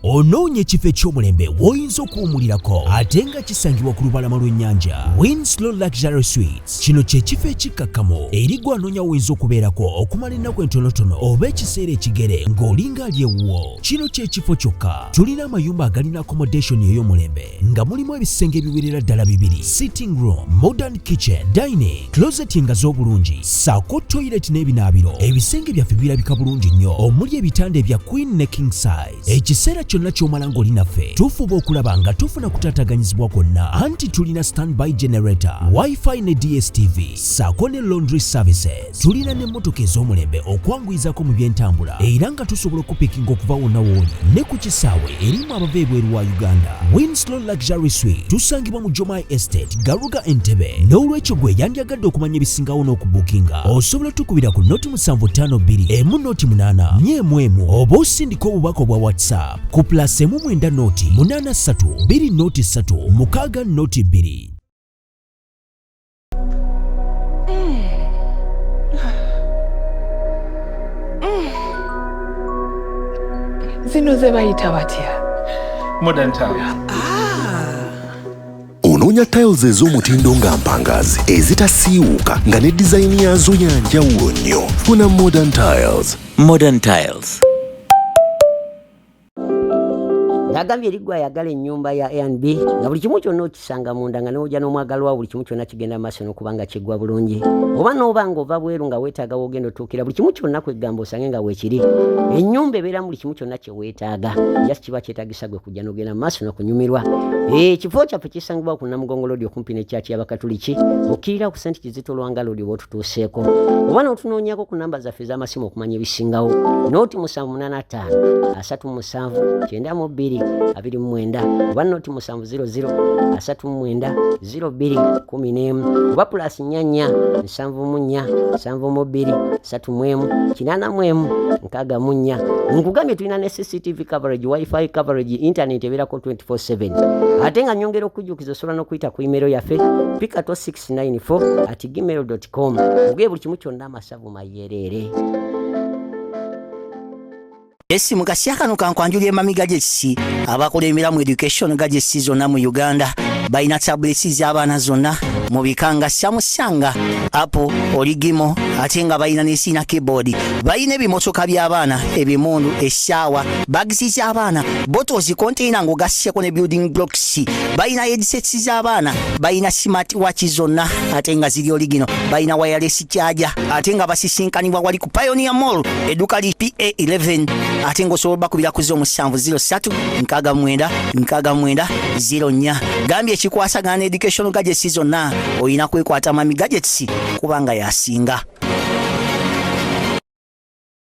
Onoonye ekifo eky'omulembe w'oyinza okuwummulirako ate nga kisangibwa ku lubalama lw'ennyanja Winslow Luxury Suites. Kino kye kifo ekikkakamo eri gwe anoonya w'oyinza okubeerako okumala ennaku entonotono oba ekiseera ekigere ng'olinga ali ewuwo. Kino kye kifo kyokka tulina amayumba agalina accommodation ey'omulembe nga mulimu ebisenge ebiwerera ddala 2, sitting room, modern kitchen, dining, closet nga z'obulungi, ssaako toilet n'ebinaabiro. Ebisenge byaffe birabika bulungi nnyo omuli ebitanda ebya queen ne king size. Ekiseera kyonna ky'omala ng'oli naffe tufuba okulaba nga tufuna kutaataganyizibwa kwonna anti tulina standby generator, wifi ne DSTV ssaako ne laundry services. Tulina n'emmotoka ez'omulembe okwanguyizako mu by'entambula era nga tusobola okupikinga okuva wonna w'oli ne ku kisaawe erimu abava ebweru wa Uganda. Winslow Luxury Suite tusangibwa mu Jomai Estate, Garuga, Entebbe. N'olwekyo gwe yandyagadde okumanya ebisingawo n'okubuukinga osobola tukubira ku noti 752 emu noti 8 myemu oba osindika obubaka obwa WhatsApp ku +1 9 noti 83 2 noti 3 6 noti 2. Zino ze bayita batya? Modern time. Ono Onoonya tiles ez'omutindo nga mpangazi ezitasiiwuuka nga ne design yazo yanjawulo nnyo. Funa Modern Tiles. Modern Tiles. Yagambye eriggwa ayagala ennyumba ya A&B nga buli kimu kyonna okisanga munda nga n'ojja n'omwagalwa buli kimu kyonna kigenda maaso n'okubanga kiggwa bulungi. Oba n'oba ng'ova bweru nga weetaaga w'ogenda otuukira buli kimu kyonna kwegamba osange nga weekiri. Ennyumba ebeeramu buli kimu kyonna kye weetaaga. Just kiba kyetaagisa gwe kujja n'ogenda maaso n'okunyumirwa. Ekifo kyaffe kisangibwa ku Namugongo Road okumpi ne Church y'Abakatuliki. Okkirira ku St. Kizito Lwanga Road oba otutuuseeko. Oba n'otunoonyako ku namba zaffe ez'amasimu okumanya ebisingawo. Nooti 785 37 92 29 oba noti 700 39 02 oba plus 44 74 72 31 81 nkugambye tulina ne CCTV coverage, wifi coverage, internet ebeerako 24/7 ate nga nyongera okujjukiza osobola n'okuyita ku email yaffe pikato694@gmail.com ogeye buli kimu kyonna amasavu mayerere. Esi mukasya kano kankwanjulira emamiga gy'ekisi abakulembera mu education gagesi zonna mu Uganda balina tablets z'abaana zonna mu bikanga syamusanga apo oligimo ate nga balina n'esiina keyboard, balina ebimotoka by'abaana, ebimundu, essaawa, bagisi z'abaana, bottles container ng'ogasseko ne building blocks, balina headsets z'abaana, balina smart watch zonna ate nga ziri oligino, balina wireless charger ate nga basisinkanibwa wali ku Pioneer Mall edduka li PA11 ate ng'osobola bakubira ku 0703696904. Gambye ekikwasagana ne education gadgets zonna olina kwekwata mami gadgets kubanga yasinga.